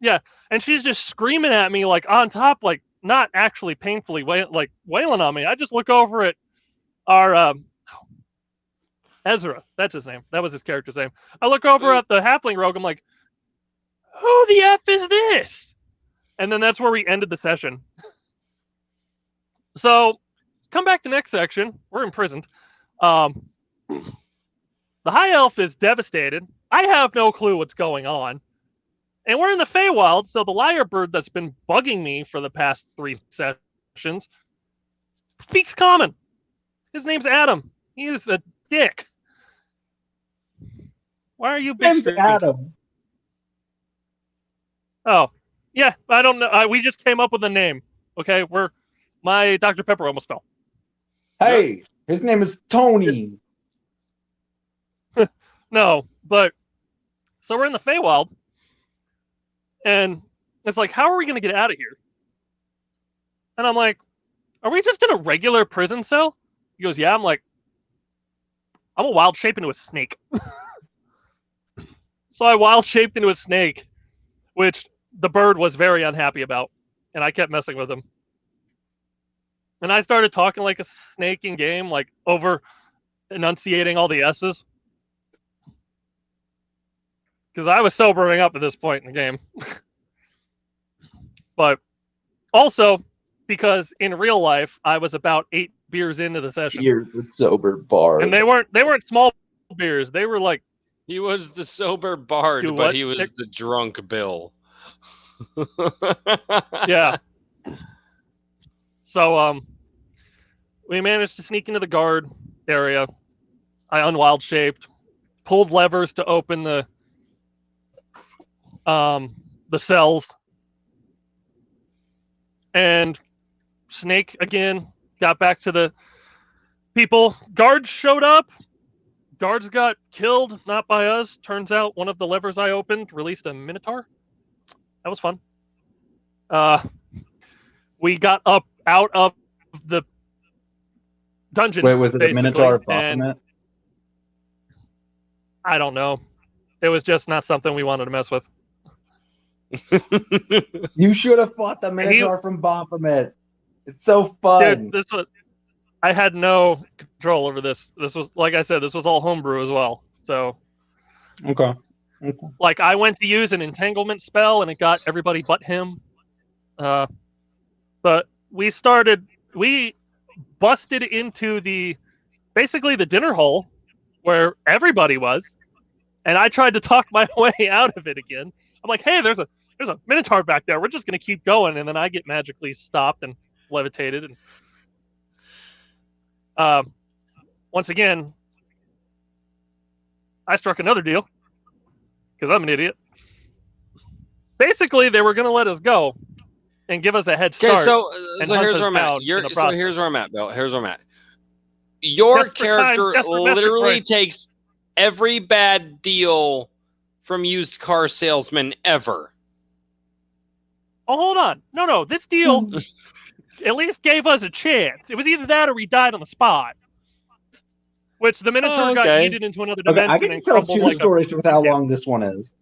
Yeah, and she's just screaming at me like on top, like not actually painfully wailing on me. I just look over at our Ezra. That's his name. That was his character's name. I look over at the halfling rogue. I'm like, "Who the F is this?" And then that's where we ended the session. So, come back to next section. We're imprisoned. The high elf is devastated. I have no clue what's going on. And we're in the Feywild, so the lyrebird that's been bugging me for the past 3 sessions speaks common. His name's Adam. He is a dick. Why are you big screen? Adam. Oh, yeah, I don't know. We just came up with a name. Okay, my Dr. Pepper almost fell. Hey, his name is Tony. No, but so we're in the Feywild, and it's like, how are we going to get out of here? And I'm like, are we just in a regular prison cell? He goes, yeah. I'm like, I'm a wild shape into a snake. So I wild shaped into a snake, which the bird was very unhappy about, and I kept messing with him. And I started talking like a snake in game, like over enunciating all the S's. Because I was sobering up at this point in the game. But also because in real life I was about 8 beers into the session. You're the sober bard. And they weren't small beers. They were like, he was the sober bard, but he was the drunk Bill. Yeah. So we managed to sneak into the guard area. I unwild shaped, pulled levers to open the cells, and Snake again got back to the people. Guards showed up. Guards got killed, not by us. Turns out one of the levers I opened released a Minotaur. That was fun. We got up out of the dungeon. Wait, was it a Minotaur Baphomet? I don't know. It was just not something we wanted to mess with. You should have fought the Minotaur from Baphomet. It's so fun. Dude, I had no control over this. This was, like I said, this was all homebrew as well. So, okay. Like I went to use an entanglement spell and it got everybody but him. But we busted into basically the dinner hall where everybody was, and I tried to talk my way out of it again. I'm like, hey, there's a Minotaur back there. We're just gonna keep going, and then I get magically stopped and levitated. And once again, I struck another deal because I'm an idiot. Basically, they were gonna let us go and give us a head start. Okay, so here's where I'm at. Here's where I'm at, Bill. Here's where I'm at. Your character literally takes every bad deal from used car salesmen ever. Oh, hold on. No. This deal at least gave us a chance. It was either that or we died on the spot. Which the Minotaur got yeeted into another dimension. I can tell 2 stories with how long this one is.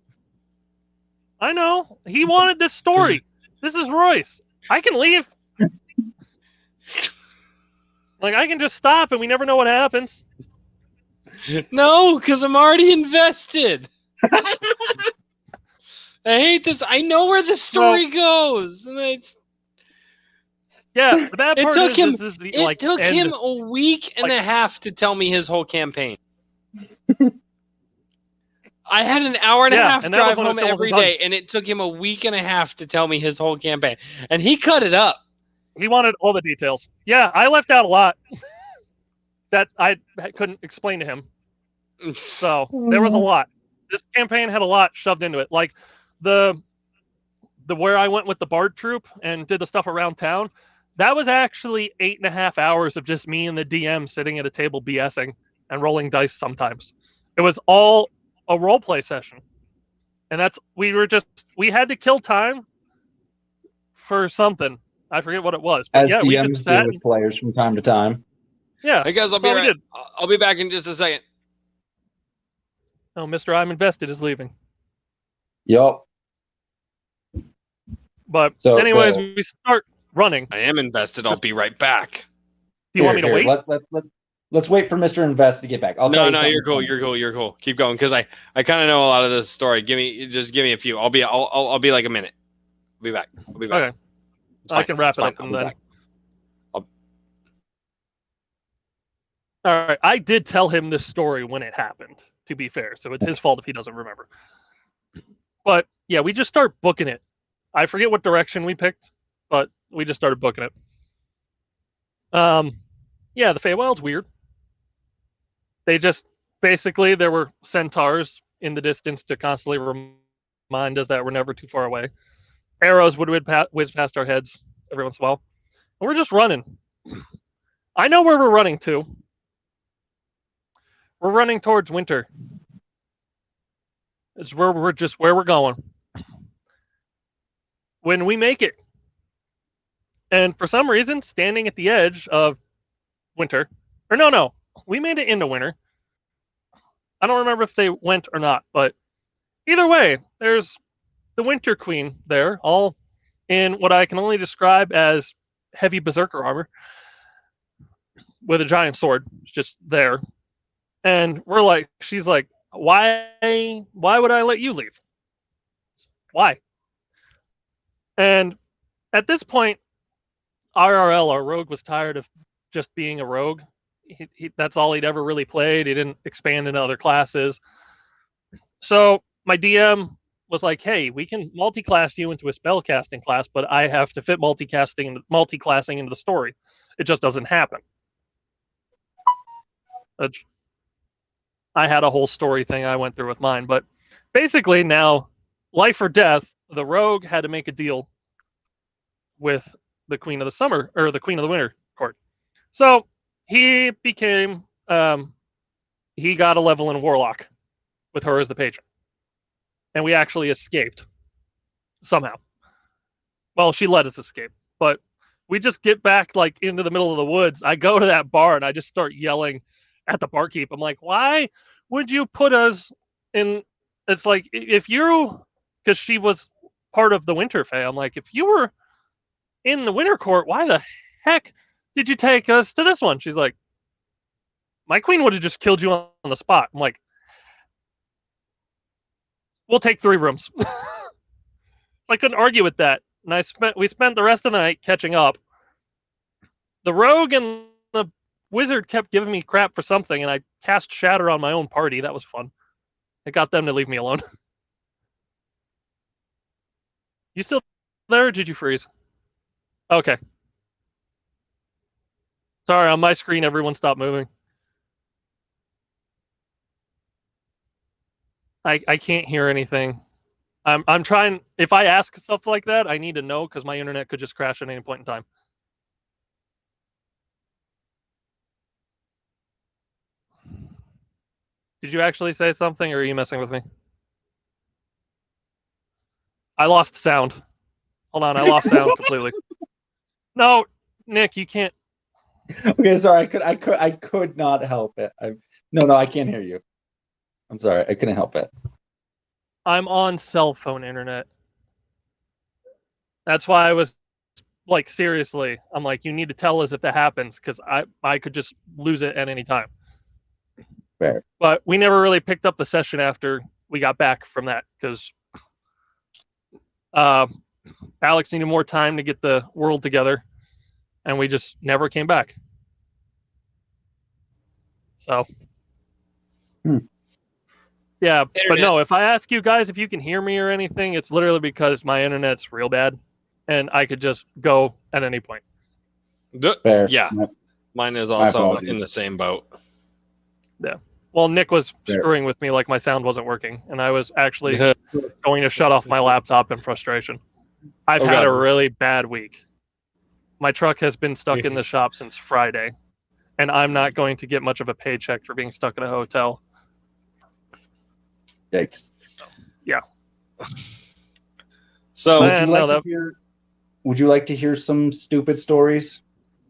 I know. He wanted this story. This is Royce. I can leave. Like, I can just stop and we never know what happens. No, because I'm already invested. I hate this. I know where the story goes. And yeah, the bad part took it took him a week and a half to tell me his whole campaign. I had an hour and a half drive home every day, and it took him a week and a half to tell me his whole campaign. And he cut it up. He wanted all the details. Yeah, I left out a lot that I couldn't explain to him. So there was a lot. This campaign had a lot shoved into it. Like the where I went with the Bard troop and did the stuff around town, that was actually 8.5 hours of just me and the DM sitting at a table BSing and rolling dice sometimes. It was all a role play session. And we had to kill time for something. I forget what it was. But as yeah, DMs we just sat with players from time to time. Yeah. Hey guys, I'll be back in just a second. Oh, Mr. I'm Invested is leaving. Yup. But anyways, we start running. I am invested. I'll be right back. Do you want me to wait? Let's wait for Mr. Invest to get back. No, you're cool. You're cool. Keep going, because I kind of know a lot of this story. Give me a few. I'll be like a minute. I'll be back. Okay. I can wrap it up and then. All right. I did tell him this story when it happened, to be fair. So it's his fault if he doesn't remember. But yeah, we just start booking it. I forget what direction we picked, but we just started booking it. Yeah, the Feywild's weird. They just basically, there were centaurs in the distance to constantly remind us that we're never too far away. Arrows would whiz past our heads every once in a while. And we're just running. I know where we're running to. We're running towards winter. It's where we're going. When we make it, and for some reason, standing at the edge of winter, or no, we made it into winter. I don't remember if they went or not, but either way, there's the Winter Queen there, all in what I can only describe as heavy berserker armor with a giant sword. It's just there. And she's like, why would I let you leave? Why? And at this point, RRL, our rogue, was tired of just being a rogue. That's all he'd ever really played. He didn't expand into other classes. So my DM was like, hey, we can multi-class you into a spellcasting class, but I have to fit multi-classing into the story. It just doesn't happen. I had a whole story thing I went through with mine, but basically now, life or death, the rogue had to make a deal with the Queen of the Summer, or the Queen of the Winter court. So he became, he got a level in Warlock with her as the patron. And we actually escaped somehow. Well, she let us escape, but we just get back into the middle of the woods. I go to that bar and I just start yelling at the barkeep. I'm like, why would you put us in? It's like, because she was part of the Winterfell. I'm like, if you were in the Winter Court, why the heck did you take us to this one? She's like, my queen would have just killed you on the spot. I'm like, we'll take 3 rooms. I couldn't argue with that. And we spent the rest of the night catching up. The rogue and the wizard kept giving me crap for something, and I cast Shatter on my own party. That was fun. I got them to leave me alone. You still there, or did you freeze? Okay. Sorry, on my screen, everyone stopped moving. I can't hear anything. I'm trying. If I ask stuff like that, I need to know, because my internet could just crash at any point in time. Did you actually say something, or are you messing with me? I lost sound. Hold on, I lost sound completely. No, Nick, you can't. Okay, sorry. I could not help it. No, I can't hear you. I'm sorry. I couldn't help it. I'm on cell phone internet. That's why I was like, seriously. I'm like, you need to tell us if that happens, because I could just lose it at any time. Fair. But we never really picked up the session after we got back from that, because Alex needed more time to get the world together, and we just never came back. So, yeah, but no, if I ask you guys if you can hear me or anything, it's literally because my internet's real bad, and I could just go at any point. Fair. Yeah, mine is also in the same boat. Yeah. Well, Nick was screwing with me, like my sound wasn't working, and I was actually going to shut off my laptop in frustration. I've had a really bad week. My truck has been stuck in the shop since Friday, and I'm not going to get much of a paycheck for being stuck in a hotel. Yikes. Yeah. So would you like to hear some stupid stories?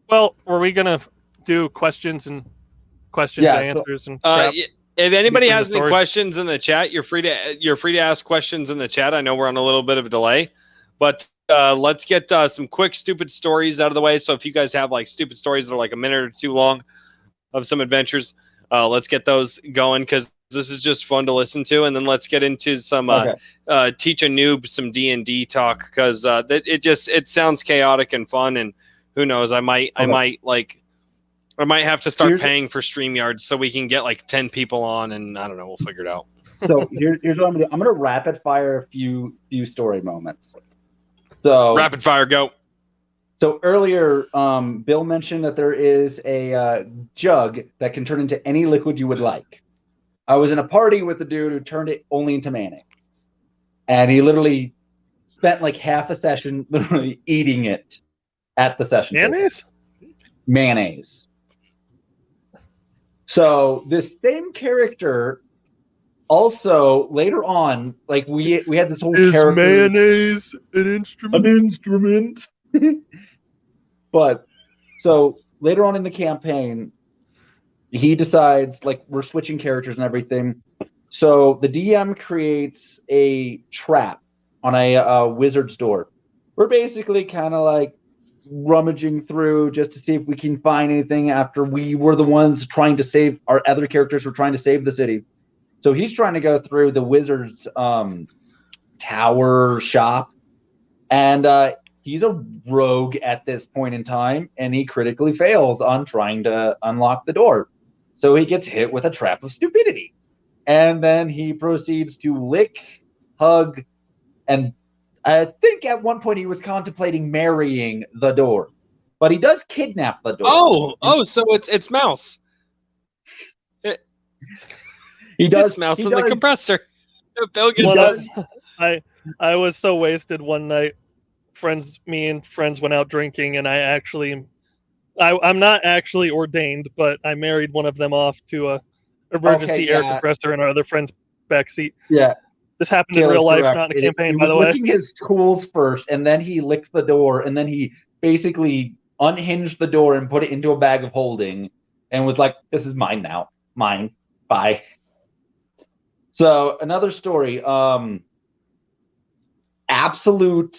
Well, were we gonna do questions and answers and crap? If anybody has any questions in the chat, you're free to ask questions in the chat. I know we're on a little bit of a delay, but let's get some quick stupid stories out of the way. So if you guys have like stupid stories that are like a minute or two long of some adventures, let's get those going because this is just fun to listen to. And then let's get into some teach a noob some D&D talk because it sounds chaotic and fun. And who knows, I might have to start paying for StreamYard so we can get like 10 people on, and I don't know, we'll figure it out. So here's what I'm gonna do. I'm gonna rapid fire a few story moments. So rapid fire, go. So earlier, Bill mentioned that there is a jug that can turn into any liquid you would like. I was in a party with a dude who turned it only into mayonnaise, and he literally spent like half a session literally eating it at the session. Mayonnaise. So this same character also later on, like we had this whole character. Mayonnaise an instrument? An instrument. But so later on in the campaign, he decides like we're switching characters and everything. So the DM creates a trap on a wizard's door. We're basically kind of like rummaging through just to see if we can find anything after we were the ones trying to save our other characters were trying to save the city. So he's trying to go through the wizard's tower shop, and he's a rogue at this point in time, and he critically fails on trying to unlock the door. So he gets hit with a trap of stupidity, and then he proceeds to lick, hug, and I think at one point he was contemplating marrying the door, but he does kidnap the door. So it's Mouse. He does. It's Mouse in the compressor. Bill does. I was so wasted one night. Me and friends went out drinking, and I'm not actually ordained, but I married one of them off to a emergency air compressor in our other friend's backseat. Yeah. This happened in real life, not in a campaign, by the way. He was licking his tools first, and then he licked the door, and then he basically unhinged the door and put it into a bag of holding, and was like, "This is mine now. Mine. Bye." So another story. Absolute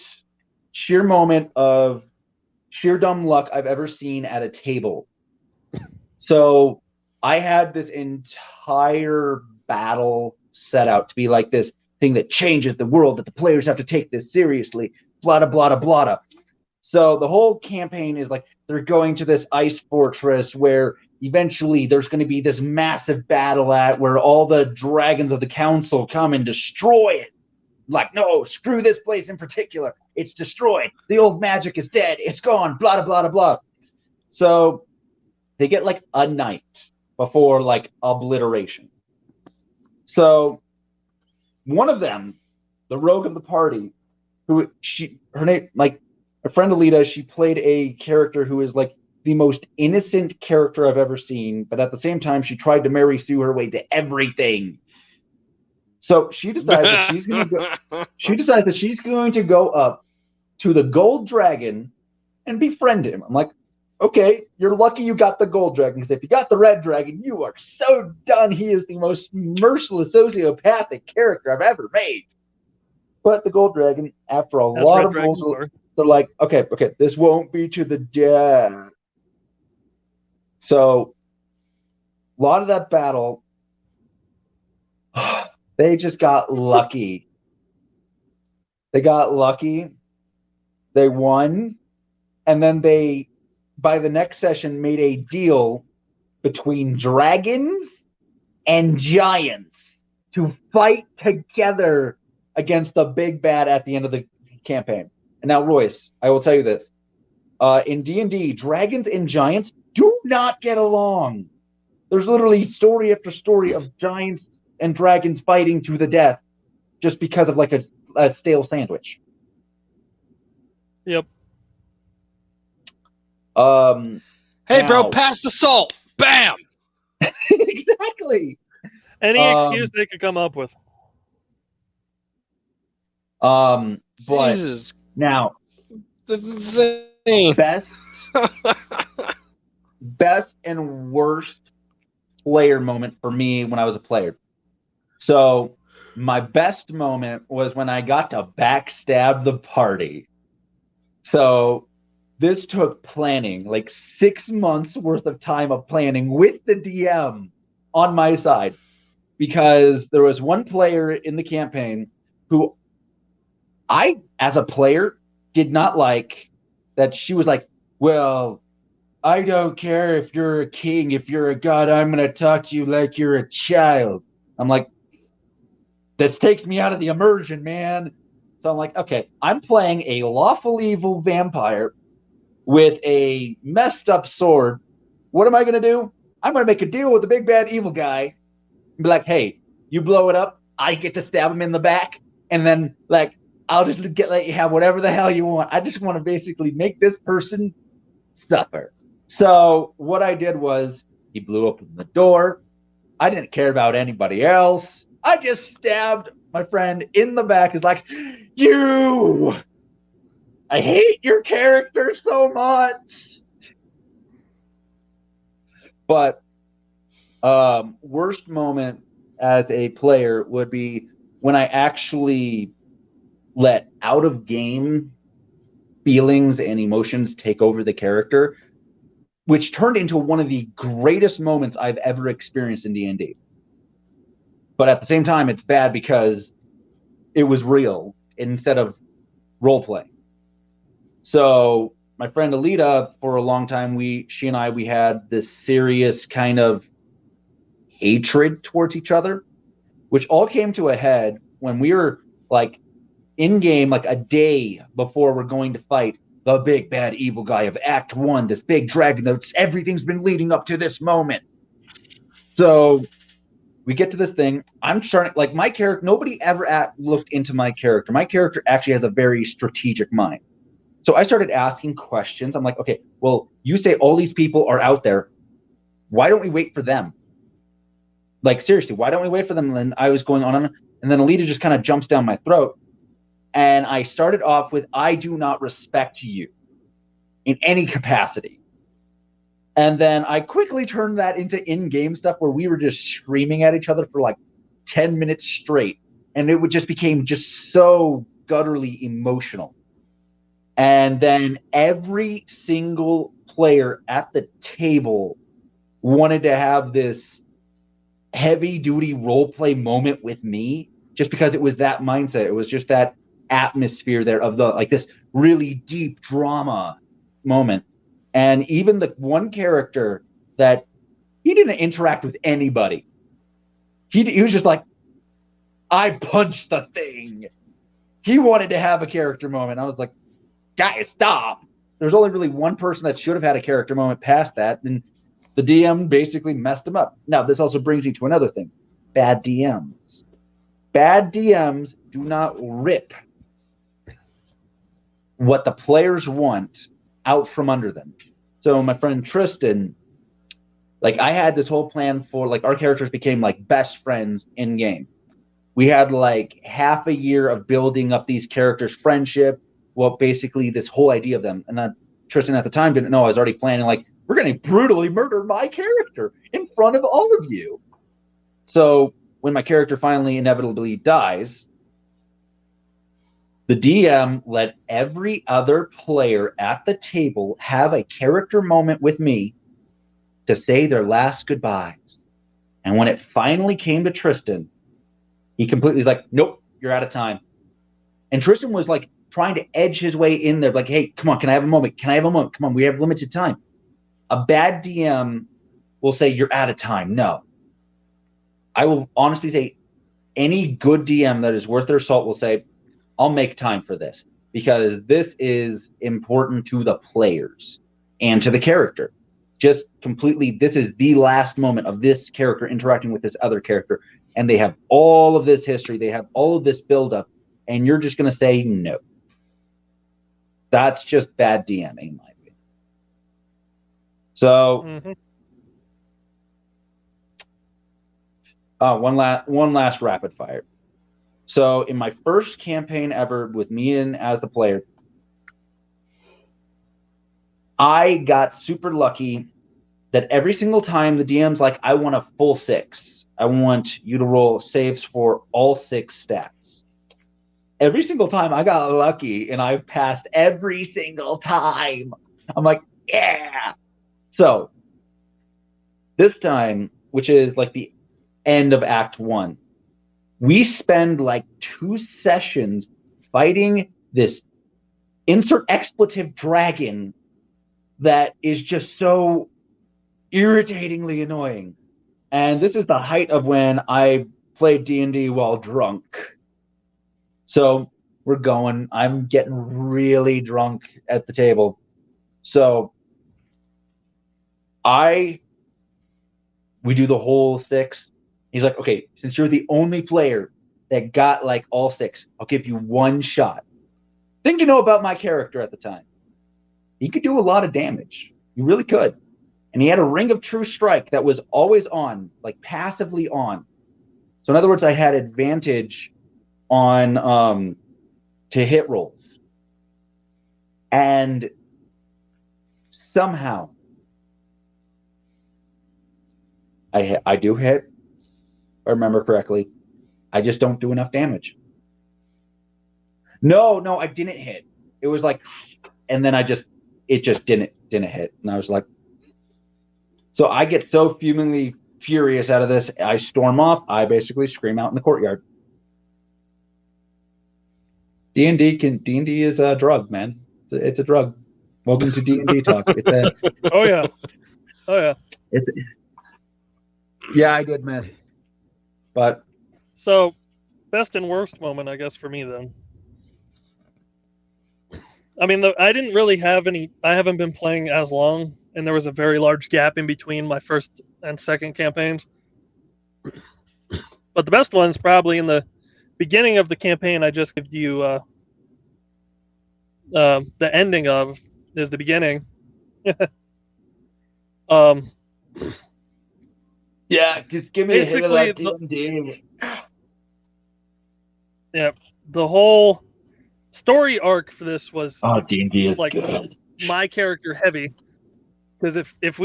sheer moment of sheer dumb luck I've ever seen at a table. So I had this entire battle set out to be like this thing that changes the world, that the players have to take this seriously, blah, blah, blah, blah. So the whole campaign is like they're going to this ice fortress where eventually there's going to be this massive battle where all the dragons of the council come and destroy it. Like, no, screw this place in particular. It's destroyed. The old magic is dead. It's gone, blah, blah, blah, blah. So they get like a night before like obliteration. So one of them, the rogue of the party, her name, like a friend Alita, she played a character who is like the most innocent character I've ever seen, but at the same time, she tried to Mary Sue her way to everything. So she decides that she's going to go up to the gold dragon and befriend him. I'm like, okay, you're lucky you got the gold dragon, because if you got the red dragon, you are so done. He is the most merciless sociopathic character I've ever made. But the gold dragon, after a lot of rules, they're like, okay, this won't be to the death. So a lot of that battle, they just got lucky. They got lucky. They won. And then they, by the next session, made a deal between dragons and giants to fight together against the big bad at the end of the campaign. And now, Royce, I will tell you this. In D&D, dragons and giants do not get along. There's literally story after story of giants and dragons fighting to the death just because of like a stale sandwich. Yep. Hey, bro, now- pass the salt. Bam. Exactly. Any excuse they could come up with. But Jesus, now that's insane. best and worst player moment for me when I was a player. So my best moment was when I got to backstab the party. So this took planning, like 6 months worth of time of planning with the DM on my side, because there was one player in the campaign who I, as a player, did not like. That she was like, well, I don't care if you're a king, if you're a god, I'm going to talk to you like you're a child. I'm like, this takes me out of the immersion, man. So I'm like, okay, I'm playing a lawful evil vampire with a messed up sword. What am I going to do? I'm going to make a deal with the big bad evil guy and be like, hey, you blow it up, I get to stab him in the back, and then, like, I'll just let you have whatever the hell you want. I just want to basically make this person suffer. So what I did was, he blew open the door. I didn't care about anybody else. I just stabbed my friend in the back. Is like, you! I hate your character so much. But worst moment as a player would be when I actually let out of game feelings and emotions take over the character, which turned into one of the greatest moments I've ever experienced in D&D. But at the same time, it's bad because it was real instead of role playing. So my friend Alita, for a long time, she and I had this serious kind of hatred towards each other, which all came to a head when we were like in game, like a day before we're going to fight the big bad evil guy of Act 1, this big dragon that's everything's been leading up to this moment. So we get to this thing. I'm starting, like, my character, nobody ever looked into my character. My character actually has a very strategic mind. So I started asking questions. I'm like, okay, well, you say all these people are out there. Why don't we wait for them? Like, seriously, why don't we wait for them? And I was going on, and then Alita just kind of jumps down my throat. And I started off with, I do not respect you in any capacity. And then I quickly turned that into in-game stuff where we were just screaming at each other for like 10 minutes straight. And it just became just so gutturally emotional. And then every single player at the table wanted to have this heavy-duty role-play moment with me, just because it was that mindset. It was just that atmosphere there of the, like, this really deep drama moment. And even the one character that he didn't interact with anybody, he was just like, I punched the thing. He wanted to have a character moment. I was like, guys, stop. There's only really one person that should have had a character moment past that, and the DM basically messed him up. Now, this also brings me to another thing. Bad DMs. Bad DMs do not rip what the players want out from under them. So my friend Tristan, like, I had this whole plan for, like, our characters became like best friends in game. We had like half a year of building up these characters' friendship. Well, basically this whole idea of them. And Tristan at the time didn't know I was already planning, like, we're going to brutally murder my character in front of all of you. So when my character finally inevitably dies, the DM let every other player at the table have a character moment with me to say their last goodbyes. And when it finally came to Tristan, he completely was like, nope, you're out of time. And Tristan was like trying to edge his way in there, like, hey, come on, can I have a moment? Can I have a moment? Come on, we have limited time. A bad DM will say, you're out of time. No. I will honestly say any good DM that is worth their salt will say, I'll make time for this, because this is important to the players and to the character. Just completely, this is the last moment of this character interacting with this other character, and they have all of this history, they have all of this buildup, and you're just going to say no. That's just bad DMing, in my opinion. So, one last rapid fire. So, in my first campaign ever with me in as the player, I got super lucky that every single time the DM's like, I want a full 6. I want you to roll saves for all 6 stats. Every single time I got lucky, and I've passed every single time. I'm like, yeah. So this time, which is like the end of Act 1, we spend like 2 sessions fighting this insert expletive dragon that is just so irritatingly annoying. And this is the height of when I played D&D while drunk. So we're going. I'm getting really drunk at the table. So we do the whole 6. He's like, okay, since you're the only player that got like all 6, I'll give you 1 shot. Thing to know about my character at the time, he could do a lot of damage. He really could. And he had a Ring of True Strike that was always on, like passively on. So in other words, I had advantage on to hit rolls. And somehow I do hit, if I remember correctly. I just don't do enough damage. No, I didn't hit. It was like, and then it just didn't hit. And I was like, so I get so fumingly furious out of this. I storm off. I basically scream out in the courtyard. D&D is a drug, man. It's a drug. Welcome to D&D talk. Oh yeah. Yeah, I did miss. But so, best and worst moment, I guess, for me then. I mean, I didn't really have any. I haven't been playing as long, and there was a very large gap in between my first and second campaigns. But the best one's probably in the beginning of the campaign. I just give you the ending of is the beginning. Yeah, just give me a hit of that D&D. Yeah, the whole story arc for this was D&D is like good. My character heavy, because if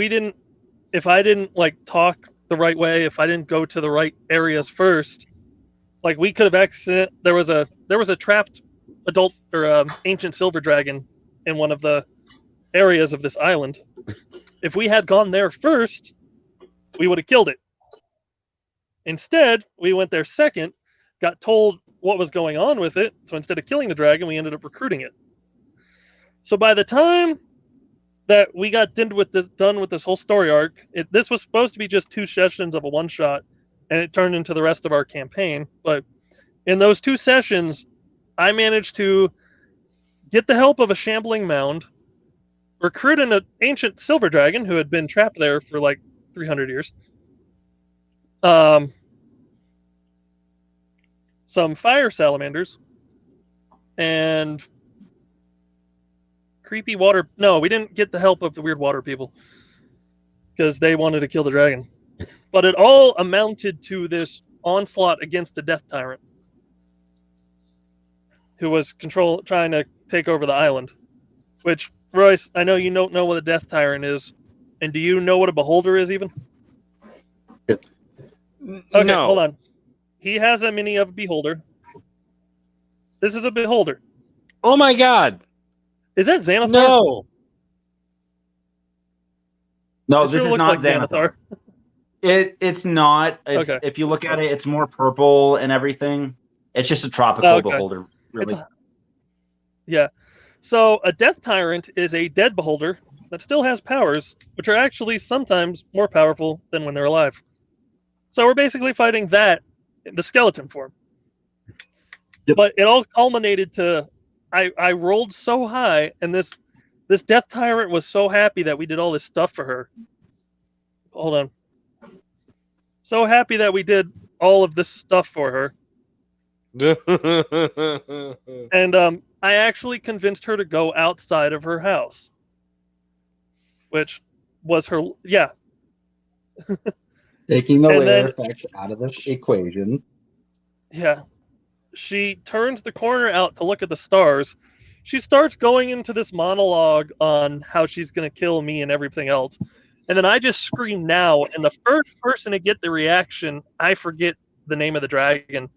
I didn't like talk the right way, if I didn't go to the right areas first, like we could have there was a trapped adult or ancient silver dragon in one of the areas of this island. If we had gone there first, we would have killed it. Instead, we went there second, got told what was going on with it, so instead of killing the dragon, we ended up recruiting it. So by the time that we got done with this whole story arc, this was supposed to be just 2 sessions of a one-shot, and it turned into the rest of our campaign. But in those 2 sessions, I managed to get the help of a shambling mound, recruit an ancient silver dragon who had been trapped there for like 300 years, some fire salamanders, and creepy water. No, we didn't get the help of the weird water people because they wanted to kill the dragon. But it all amounted to this onslaught against a death tyrant who was trying to take over the island. Which, Royce, I know you don't know what a death tyrant is. And do you know what a beholder is even? Okay, no. Hold on. He has a mini of a beholder. This is a beholder. Oh my god. Is that Xanathar? No. No, it this sure is looks not like Xanathar. It's not. Okay. If you look at it, it's more purple and everything. It's just a tropical beholder, really. Yeah. So a death tyrant is a dead beholder that still has powers, which are actually sometimes more powerful than when they're alive. So we're basically fighting that in the skeleton form. Yep. But it all culminated to I rolled so high, and this death tyrant was so happy that we did all this stuff for her. Hold on. So happy that we did all of this stuff for her And I actually convinced her to go outside of her house, which was her, yeah. Taking the And layer then- effect out of this equation. Yeah. She turns the corner out to look at the stars. She starts going into this monologue on how she's going to kill me and everything else. And then I just scream now. And the first person to get the reaction, I forget the name of the dragon,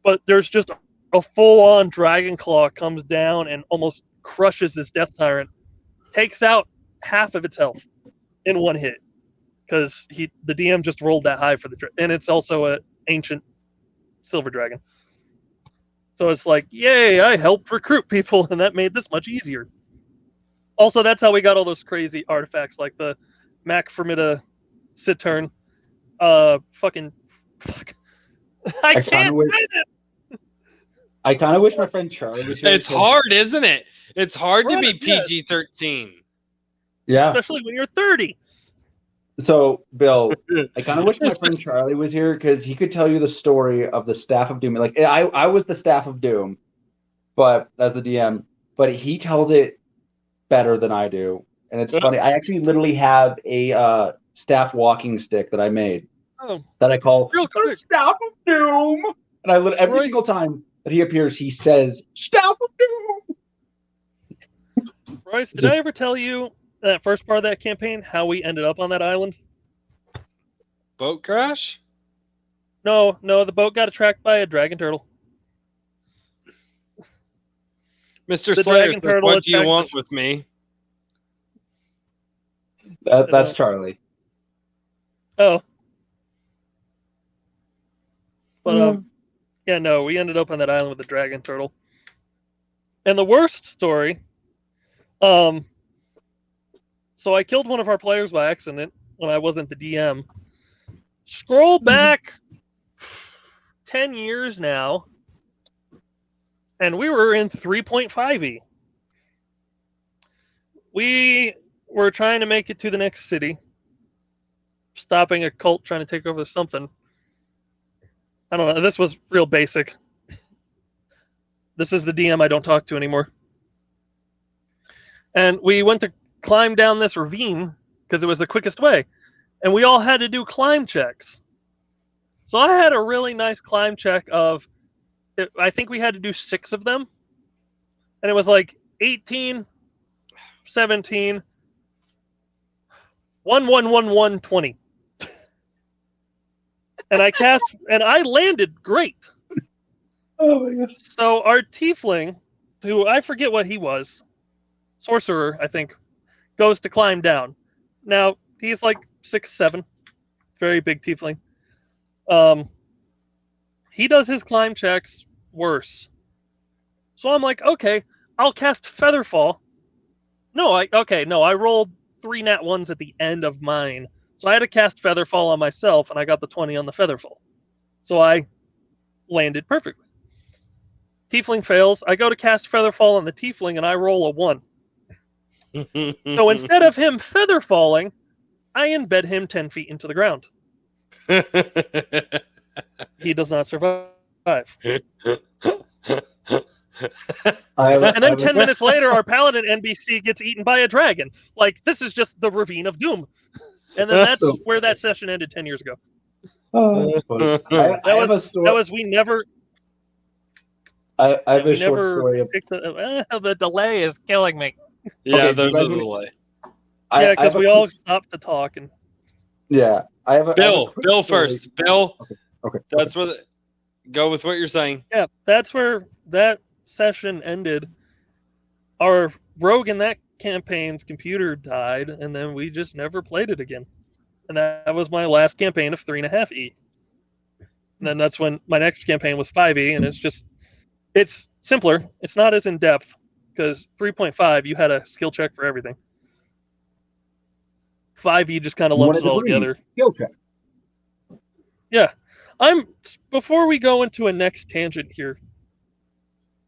but there's just a full-on dragon claw comes down and almost crushes this death tyrant, takes out half of its health in one hit because the DM just rolled that high for the and it's also an ancient silver dragon. So it's like, yay, I helped recruit people, and that made this much easier. Also, that's how we got all those crazy artifacts, like the Mac Fermita Cittern. Fuck. I can't win it! I kind of wish my friend Charlie was here. It's hard, isn't it? It's hard to be Yeah. PG-13. Yeah. Especially when you're 30. So, Bill, I kind of wish my friend Charlie was here because he could tell you the story of the Staff of Doom. Like, I was the Staff of Doom, but as the DM, but he tells it better than I do. And it's funny. I actually literally have a staff walking stick that I made that I call the Staff of Doom. And every single time that he appears, he says, Staff of Doom. Royce, did I ever tell you that first part of that campaign, how we ended up on that island? Boat crash? No, the boat got attacked by a dragon turtle. Mr. Slayer says, what do you want with me? That's Charlie. Oh. But, yeah, no, we ended up on that island with the dragon turtle. And the worst story, so I killed one of our players by accident when I wasn't the DM. Scroll back 10 years now, and we were in 3.5e. We were trying to make it to the next city, stopping a cult trying to take over something. I don't know. This was real basic. This is the DM I don't talk to anymore. And we went to climb down this ravine because it was the quickest way. And we all had to do climb checks. So I had a really nice climb check of, I think we had to do 6 of them. And it was like 18, 17, 1, 1, 1, 1, 20. And I landed great. Oh my gosh. So our tiefling, who I forget what he was, sorcerer, I think, goes to climb down. Now, he's like 6'7", very big tiefling. He does his climb checks worse. So I'm like, okay, I'll cast Featherfall. I rolled 3 nat 1s at the end of mine. So I had to cast Featherfall on myself, and I got the 20 on the Featherfall. So I landed perfectly. Tiefling fails. I go to cast Featherfall on the Tiefling, and I roll a 1. So instead of him Featherfalling, I embed him 10 feet into the ground. He does not survive. And then 10 minutes later, our paladin NPC gets eaten by a dragon. Like, this is just the ravine of doom. And then that's where that session ended 10 years ago. Oh, that's funny. I have a story. That was we never. I have a short story. The delay is killing me. Yeah, Okay, there's a delay. Yeah, because we all stopped to talk and. Yeah, I have a Bill first. Bill. Okay. That's where. Go with what you're saying. Yeah, that's where that session ended. Our rogue in that campaign's computer died, and then we just never played it again. And that was my last campaign of 3.5e. And then that's when my next campaign was 5e, and it's simpler. It's not as in depth because 3.5 you had a skill check for everything. 5e just kind of lumps it all together. Skill check. Yeah. Before we go into a next tangent here,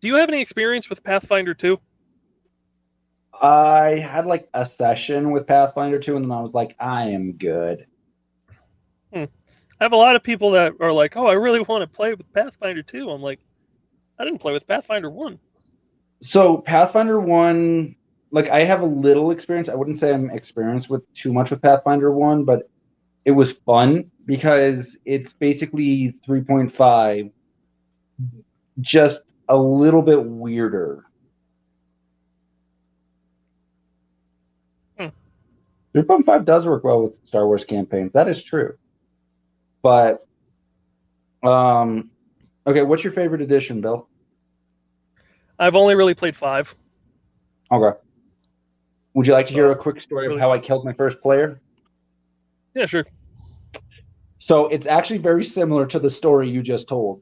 do you have any experience with Pathfinder 2? I had like a session with Pathfinder 2, and then I was like, I am good. I have a lot of people that are like, oh, I really want to play with Pathfinder 2. I'm like, I didn't play with Pathfinder 1. So Pathfinder 1, like I have a little experience. I wouldn't say I'm experienced with too much with Pathfinder 1, but it was fun because it's basically 3.5, just a little bit weirder. 3.5 does work well with Star Wars campaigns. That is true. But, okay, what's your favorite edition, Bill? I've only really played 5. Okay. Would you like to hear a quick story of how I killed my first player? Yeah, sure. So it's actually very similar to the story you just told.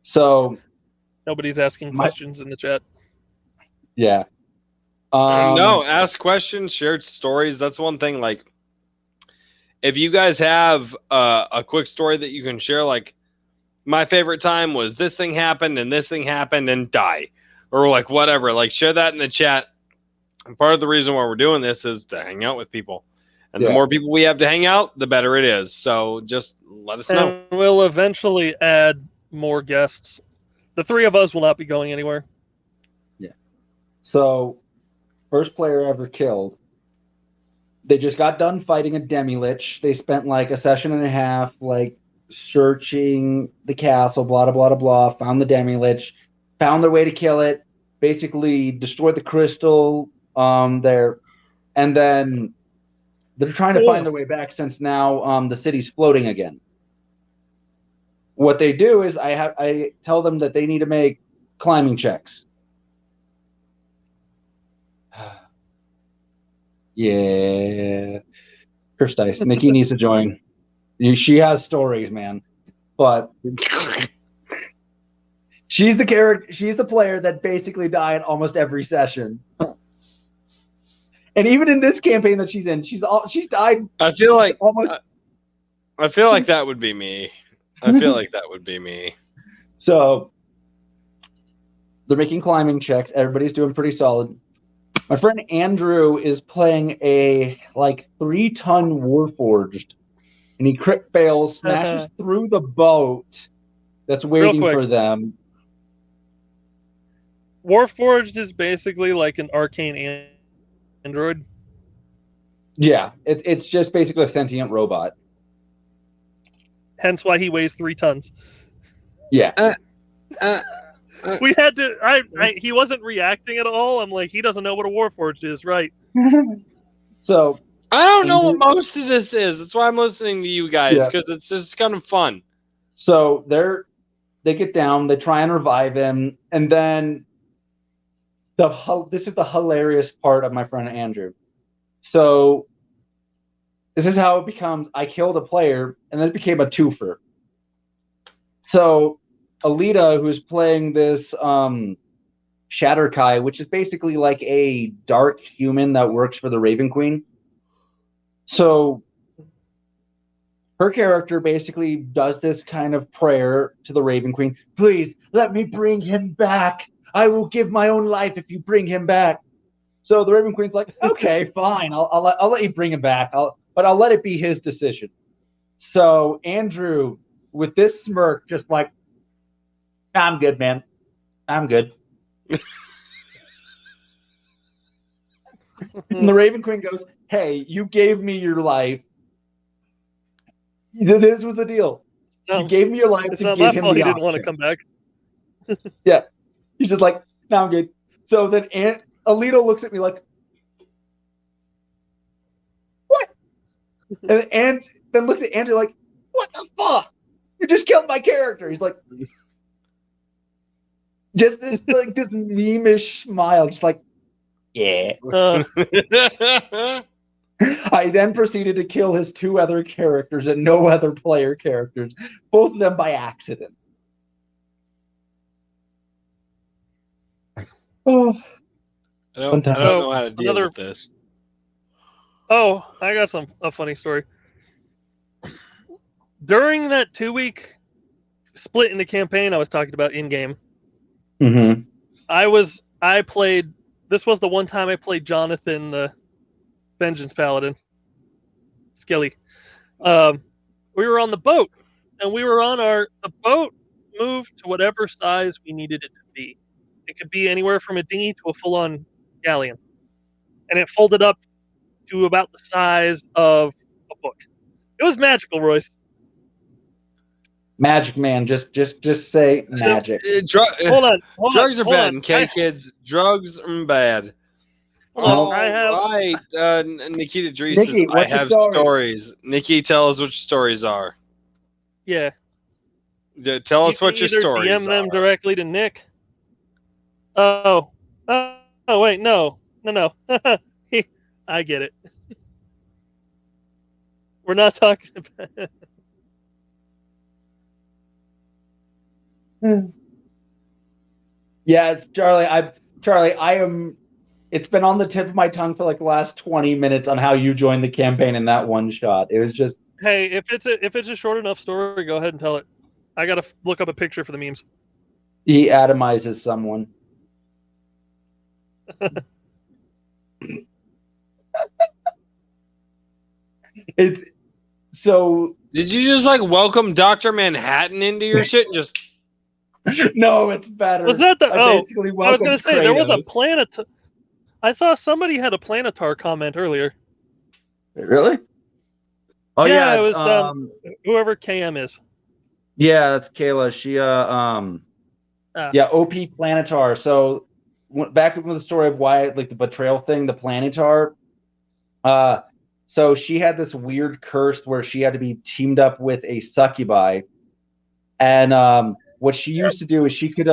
So nobody's asking questions in the chat. Yeah. No, ask questions, share stories. That's one thing. Like, if you guys have a quick story that you can share, like, my favorite time was this thing happened and this thing happened and die, or like whatever. Like, share that in the chat. And part of the reason why we're doing this is to hang out with people, and the more people we have to hang out, the better it is. So just let us know. We'll eventually add more guests. The 3 of us will not be going anywhere. Yeah. So, first player ever killed. They just got done fighting a demi-lich. They spent like a session and a half, like searching the castle, blah, blah, blah, blah, found the demi-lich, found their way to kill it, basically destroyed the crystal there, and then they're trying to find their way back since now the city's floating again. What they do is I tell them that they need to make climbing checks. Yeah. Curse Dice. Nikki needs to join. She has stories, man. But she's the character. She's the player that basically died almost every session. And even in this campaign that she's in, she's died. I feel like almost. I feel like that would be me. I feel like that would be me. So they're making climbing checks. Everybody's doing pretty solid. My friend Andrew is playing a like 3-ton Warforged, and he crit fails, smashes through the boat that's waiting for them. Warforged is basically like an arcane android. Yeah, it's just basically a sentient robot. Hence why he weighs 3 tons. Yeah. We had to. He wasn't reacting at all. I'm like, he doesn't know what a Warforged is, right? So I don't know what most of this is. That's why I'm listening to you guys, because it's just kind of fun. So they get down, they try and revive him, and then this is the hilarious part of my friend Andrew. So this is how it becomes. I killed a player, and then it became a twofer. So Alita, who's playing this Shatterkai, which is basically like a dark human that works for the Raven Queen. So her character basically does this kind of prayer to the Raven Queen. Please let me bring him back. I will give my own life if you bring him back. So the Raven Queen's like, okay, fine. I'll let you bring him back. But I'll let it be his decision. So Andrew, with this smirk, just like, I'm good, man. I'm good. And the Raven Queen goes, hey, you gave me your life. This was the deal. You gave me your life to give him the option. He didn't want to come back. Yeah. He's just like, no, I'm good. So then Alita looks at me like, what? And then looks at Andrew like, what the fuck? You just killed my character. He's like, just this like this meme-ish smile, just like, yeah. I then proceeded to kill his 2 other characters and no other player characters, both of them by accident. Oh, I don't know how to deal with this. Oh, I got a funny story. During that 2-week split in the campaign I was talking about in-game, this was the one time I played Jonathan, the Vengeance Paladin. Skilly. We were on the boat, and we were on the boat moved to whatever size we needed it to be. It could be anywhere from a dinghy to a full-on galleon, and it folded up to about the size of a book. It was magical, Royce. Magic, man. Just say magic. Hold on. Drugs are bad, okay, kids? Drugs are bad. All right, Nikita Dries says, I have stories. Nikki, tell us what your stories are. Yeah. Tell us what your stories DM them directly to Nick. Oh, wait, no. I get it. We're not talking about. Yes, Charlie. I am. It's been on the tip of my tongue for like the last 20 minutes on how you joined the campaign in that one shot. It was just. Hey, if it's a short enough story, go ahead and tell it. I gotta look up a picture for the memes. He atomizes someone. It's so. Did you just like welcome Dr. Manhattan into your shit and just? No, it's better. Was that the? I was gonna say there was a planet. I saw somebody had a Planetar comment earlier. Really? Oh yeah, it was whoever KM is. Yeah, that's Kayla. She yeah, OP Planetar. So back with the story of why like the betrayal thing, the Planetar. So she had this weird curse where she had to be teamed up with a succubi, and what she used to do is she could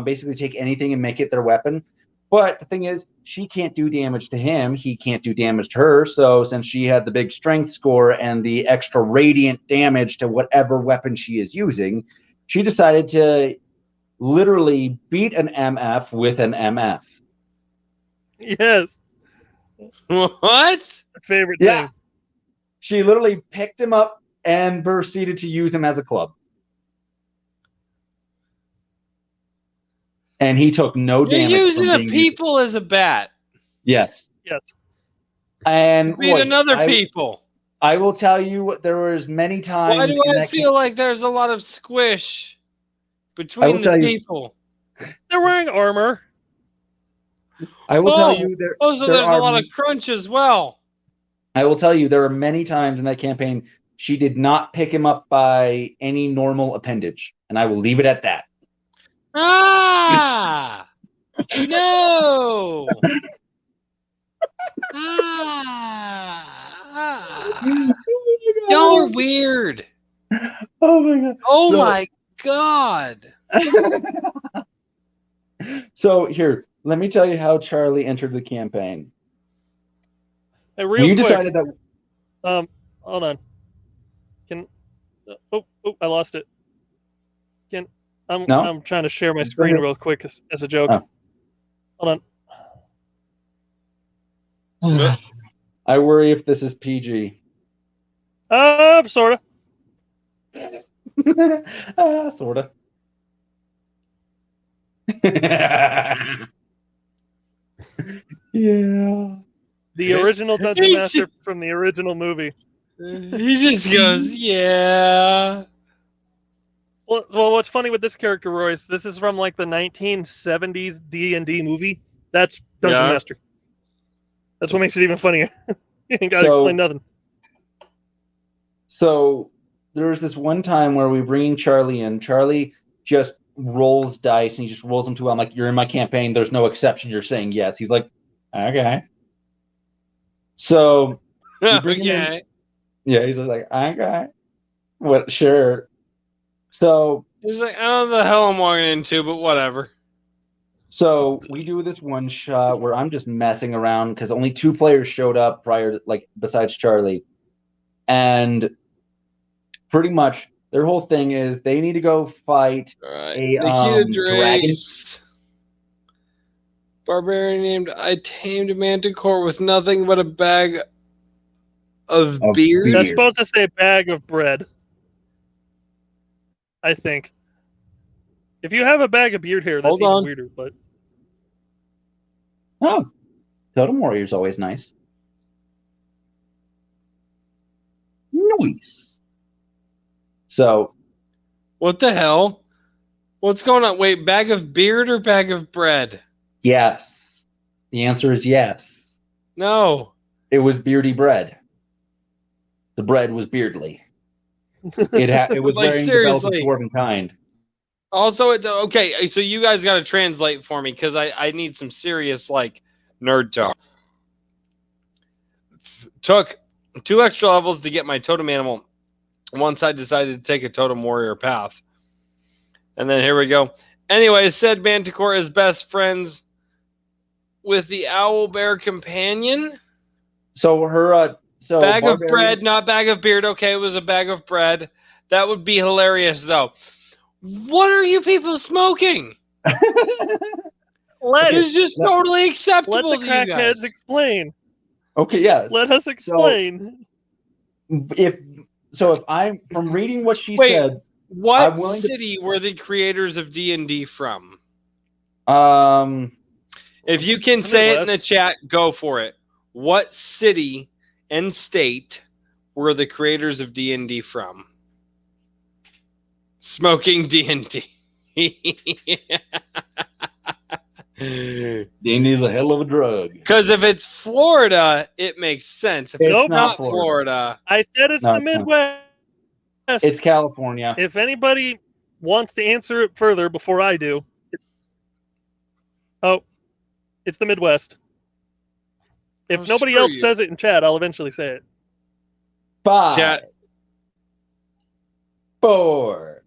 basically take anything and make it their weapon. But the thing is, she can't do damage to him. He can't do damage to her. So since she had the big strength score and the extra radiant damage to whatever weapon she is using, she decided to literally beat an MF with an MF. Yes. What? Favorite thing. Yeah. She literally picked him up and proceeded to use him as a club. And he took no damage. You're using a people as a bat. Yes. Yes. And beat another people. I will tell you, there was many times. Why do I feel like there's a lot of squish between the people? They're wearing armor. I will tell you. So there's a lot of crunch as well. I will tell you, there were many times in that campaign she did not pick him up by any normal appendage, and I will leave it at that. Ah! No! Y'all are weird. Oh my god. Oh my god. So here, let me tell you how Charlie entered the campaign. Hey, real quick, decided that. Hold on. I lost it. I'm trying to share my screen real quick as a joke. Oh. Hold on. I worry if this is PG. Sorta. Sorta. Yeah. The original Dungeon Master from the original movie. He just goes, yeah. Well, what's funny with this character, Royce? This is from like the 1970s D&D movie. That's Dungeon Master. That's what makes it even funnier. You ain't got to explain nothing. So there was this one time where we were bringing Charlie in. Charlie just rolls dice and he just rolls them too well. I'm like, you're in my campaign. There's no exception. You're saying yes. He's like, okay. So we bring him in. Yeah, he's just like, okay. What? Sure. So he's like, I don't know the hell I'm walking into, but whatever. So we do this one shot where I'm just messing around because only 2 players showed up besides Charlie. And pretty much their whole thing is they need to go fight a dragon. Barbarian named I tamed a manticore with nothing but a bag of beer. That's supposed to say bag of bread. I think. If you have a bag of beard hair, that's even weirder. But Totem Warrior's always nice. Nice. So What the hell? What's going on? Wait, bag of beard or bag of bread? Yes. The answer is yes. No. It was beardy bread. The bread was beardly. It was Like, wearing seriously. the belt of dwarven kind. Also, it's okay. So you guys got to translate for me because I need some serious like nerd talk. Took 2 extra levels to get my totem animal once I decided to take a totem warrior path. And then here we go. Anyway, said Manticore is best friends with the owl bear companion. So her bag of bread, not bag of beard. Okay, it was a bag of bread. That would be hilarious though. What are you people smoking? It's just totally acceptable. Let the crackheads explain. Okay, yes. Let us explain. If I'm from reading what she said, what city were the creators of D&D from? If you can say it in the chat, go for it. What city and state were the creators of D&D from? Smoking D&D. D&D is a hell of a drug. Because if it's Florida, it makes sense. If it's not Florida, I said it's the Midwest. It's California. If anybody wants to answer it further before I do, it's the Midwest. If nobody else says it in chat, I'll eventually say it. 5, chat. 4,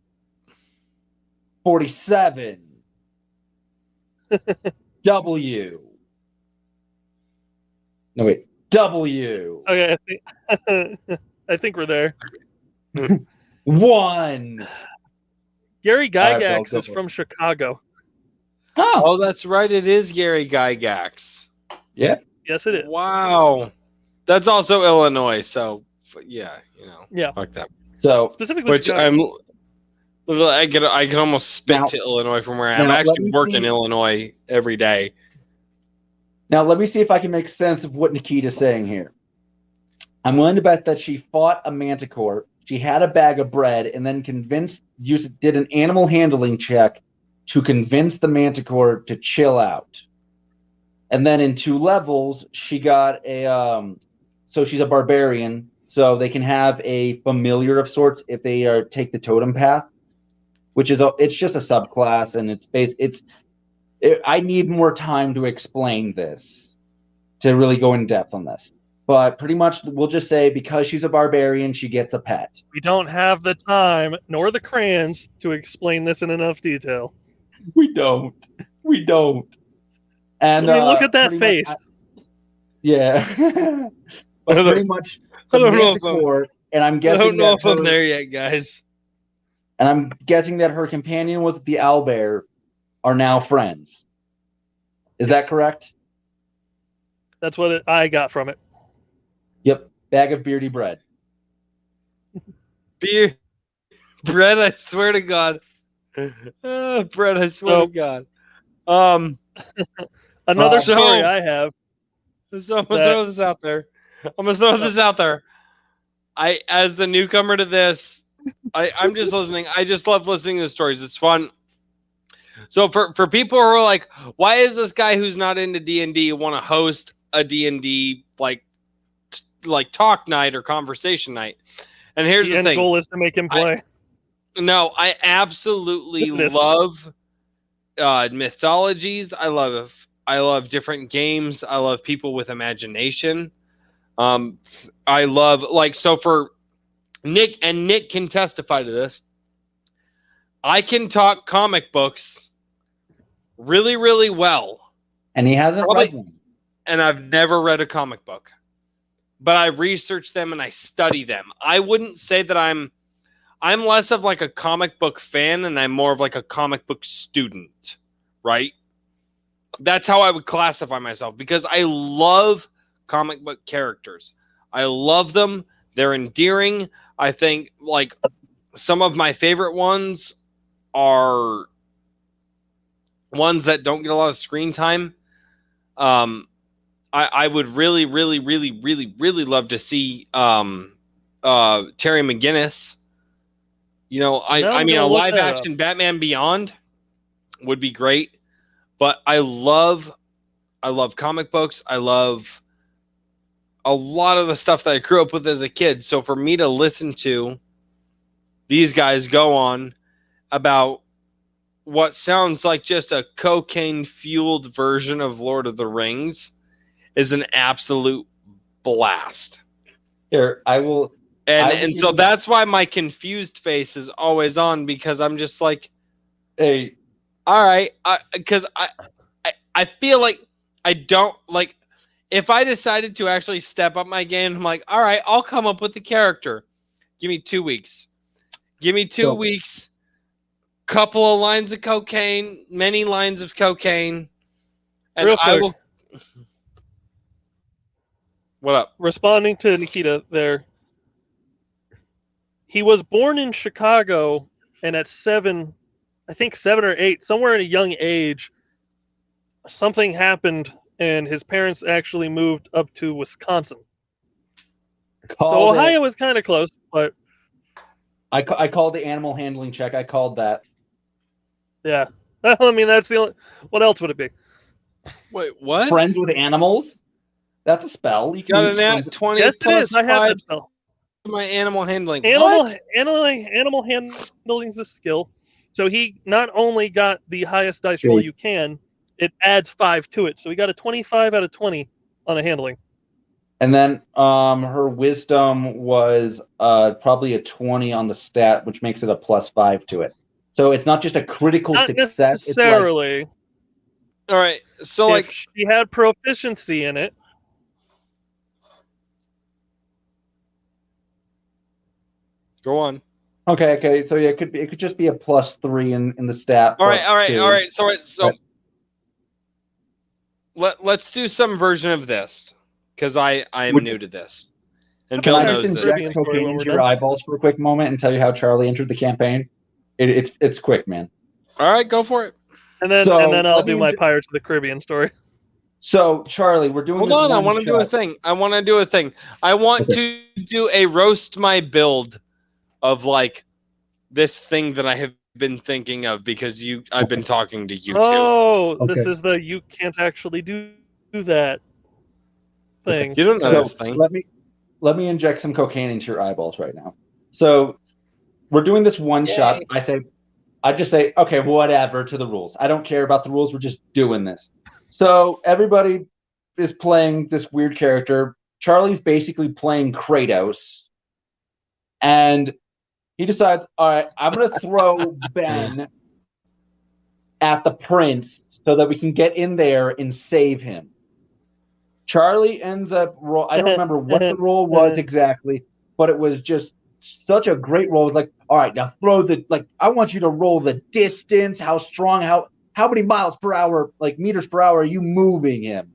47. W. No, wait. W. Okay, I think we're there. 1. Gary Gygax is from Chicago. Oh, that's right. It is Gary Gygax. Yeah. Yes, it is. Wow. That's also Illinois. So, yeah, Yeah. Fuck that. So specifically, which Chicago. I can almost spit to Illinois from where I am. I actually work in Illinois every day. Now, let me see if I can make sense of what Nikita's saying here. I'm willing to bet that she fought a manticore. She had a bag of bread and then did an animal handling check to convince the manticore to chill out. And then in 2 levels, she got so she's a barbarian, so they can have a familiar of sorts if they take the totem path, which is it's just a subclass, and I need more time to explain this, to really go in depth on this. But pretty much, we'll just say because she's a barbarian, she gets a pet. We don't have the time nor the crayons to explain this in enough detail. We don't. And I mean, look at that face. Yeah. But pretty much, I don't know if I'm there yet, guys. And I'm guessing that her companion was the owlbear, are now friends. Is that correct? That's what I got from it. Yep. Bag of beardy bread. Bread, I swear to God. Bread, I swear to God. Another story I have. So I'm going to throw this out there. As the newcomer to this, I'm just listening. I just love listening to the stories. It's fun. So for people who are like, why is this guy who's not into D&D want to host a D&D like talk night or conversation night? And here's the thing. The goal is to make him play. I absolutely love mythologies. I love different games. I love people with imagination. I love so for Nick, and Nick can testify to this. I can talk comic books really, really well. And he hasn't read them. And I've never read a comic book. But I research them and I study them. I wouldn't say that I'm less of like a comic book fan, and I'm more of like a comic book student, right? That's how I would classify myself, because I love comic book characters. I love them. They're endearing. I think like some of my favorite ones are ones that don't get a lot of screen time. I would really, really, really, really, really love to see Terry McGinnis You know, I mean, a live action Batman Beyond would be great, but I love comic books. I love a lot of the stuff that I grew up with as a kid. So for me to listen to these guys go on about what sounds like just a cocaine-fueled version of Lord of the Rings is an absolute blast. Here, I will... And so that's why my confused face is always on, because I'm just like, hey, all right, because I feel like I don't, like, if I decided to actually step up my game, I'm like, all right, I'll come up with the character. Give me 2 weeks. Give me 2 weeks. Couple of lines of cocaine, many lines of cocaine, and I will. What up? Responding to Nikita there. He was born in Chicago, and at 7 or 8, somewhere at a young age, something happened, and his parents actually moved up to Wisconsin. So Ohio was kind of close, but I called the animal handling check. I called that. Yeah, I mean that's the only. What else would it be? Wait, what? Friends with animals? That's a spell. You can got use an at 20 yes, plus it is. I have that spell. My animal handling. Animal handling is a skill. So he not only got the highest dice roll you can, it adds 5 to it. So he got a 25 out of 20 on a handling. And then her wisdom was probably a 20 on the stat, which makes it a +5 to it. So it's not just a critical success. Not necessarily. It's like... All right. So if she had proficiency in it. Go on. Okay. So yeah, it could just be a +3 in the stat. All right. So let's do some version of this, because I am new to this, and Bill knows this. Can I just inject cocaine into your eyeballs for a quick moment and tell you how Charlie entered the campaign? It's quick, man. All right, go for it. And then I'll do my Pirates of the Caribbean story. So Charlie, we're doing. Hold on, I want to do a thing. I want to do a roast my build of like this thing that I have been thinking of, because I've been talking to you too. This is the you can't actually do that thing. You don't know this thing. Let me inject some cocaine into your eyeballs right now. So we're doing this one shot. I just say, okay, whatever to the rules. I don't care about the rules. We're just doing this. So everybody is playing this weird character. Charlie's basically playing Kratos. And he decides, all right, I'm going to throw Ben at the prince so that we can get in there and save him. Charlie ends up I don't remember what the roll was exactly, but it was just such a great roll. It was like, all right, now I want you to roll the distance, how strong, how many miles per hour, like meters per hour are you moving him?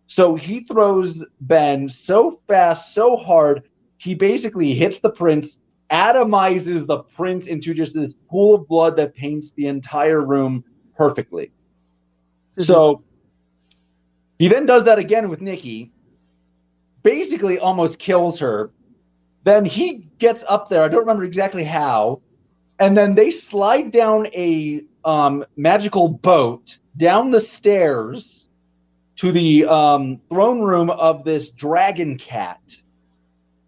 So he throws Ben so fast, so hard, he basically hits the prince, atomizes the prince into just this pool of blood that paints the entire room perfectly. Mm-hmm. So he then does that again with Nikki, basically almost kills her. Then he gets up there, I don't remember exactly how, and then they slide down a magical boat down the stairs to the throne room of this dragon cat.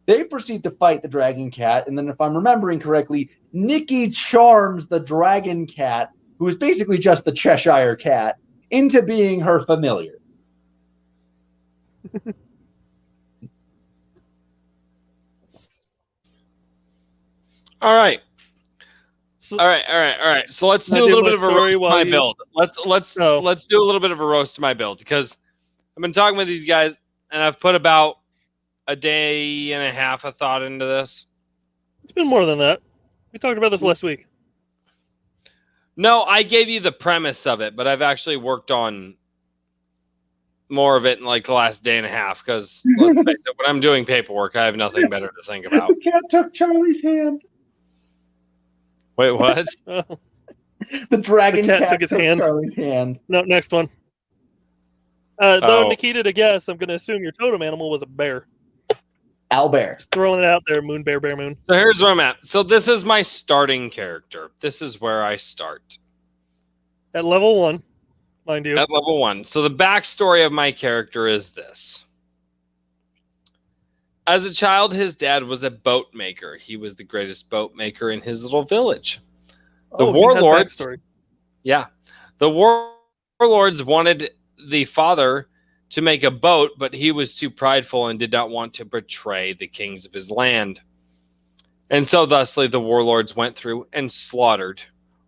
They proceed to fight the dragon cat, and then if I'm remembering correctly, Nikki charms the dragon cat, who is basically just the Cheshire cat, into being her familiar. All right. So let's do a little bit of a roast my build. Let's do a little bit of a roast my build, because I've been talking with these guys, and I've put about a day and a half of thought into this. It's been more than that. We talked about this last week. No, I gave you the premise of it, but I've actually worked on more of it in like the last day and a half, because let's face it, when I'm doing paperwork, I have nothing better to think about. The cat took Charlie's hand. Wait, what? The dragon cat took his hand. Charlie's hand. No, next one. Though Nikita, to guess, I'm going to assume your totem animal was a bear. Owlbear. Just throwing it out there, Moon Bear Bear Moon. So here's where I'm at. So this is my starting character. This is where I start. At level 1, mind you. At level 1. So the backstory of my character is this. As a child, his dad was a boat maker. He was the greatest boat maker in his little village. The warlords, yeah, the warlords wanted the father to make a boat, but he was too prideful and did not want to betray the kings of his land. And so thusly the warlords went through and slaughtered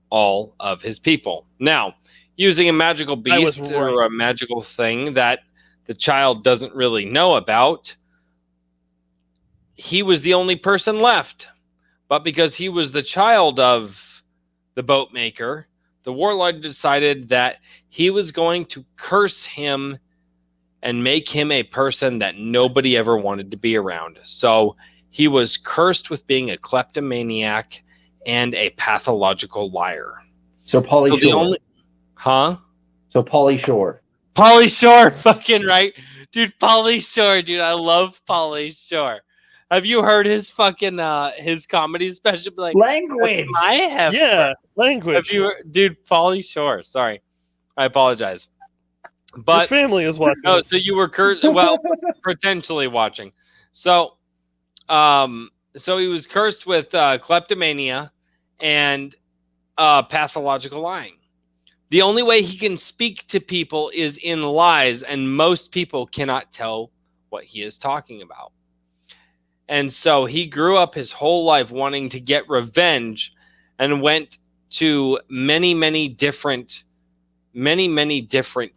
all of his people. Now, using a magical beast or a magical thing that the child doesn't really know about, he was the only person left. But because he was the child of the boat maker, the warlord decided that he was going to curse him and make him a person that nobody ever wanted to be around. So he was cursed with being a kleptomaniac and a pathological liar. So Pauly Shore. So Pauly Shore. Pauly Shore, fucking right. Dude, Pauly Shore, dude. I love Pauly Shore. Have you heard his fucking his comedy special? Like, language. I have. Yeah, language. Dude, Pauly Shore. Sorry, I apologize. But your family is watching. No, so you were well, potentially watching. So, so he was cursed with kleptomania and pathological lying. The only way he can speak to people is in lies, and most people cannot tell what he is talking about. And so he grew up his whole life wanting to get revenge and went to many different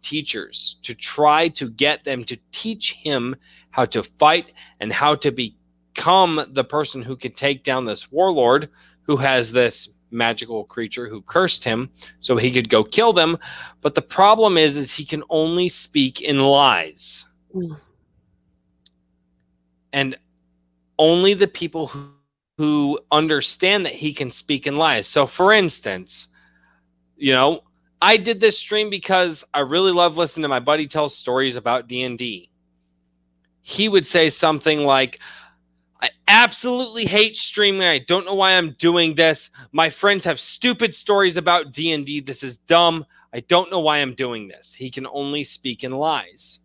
teachers to try to get them to teach him how to fight and how to become the person who could take down this warlord who has this magical creature who cursed him so he could go kill them. But the problem is he can only speak in lies. And only the people who understand that he can speak in lies. So for instance, I did this stream because I really love listening to my buddy tell stories about D&D. He would say something like, I absolutely hate streaming. I don't know why I'm doing this. My friends have stupid stories about D&D. This is dumb. I don't know why I'm doing this. He can only speak in lies.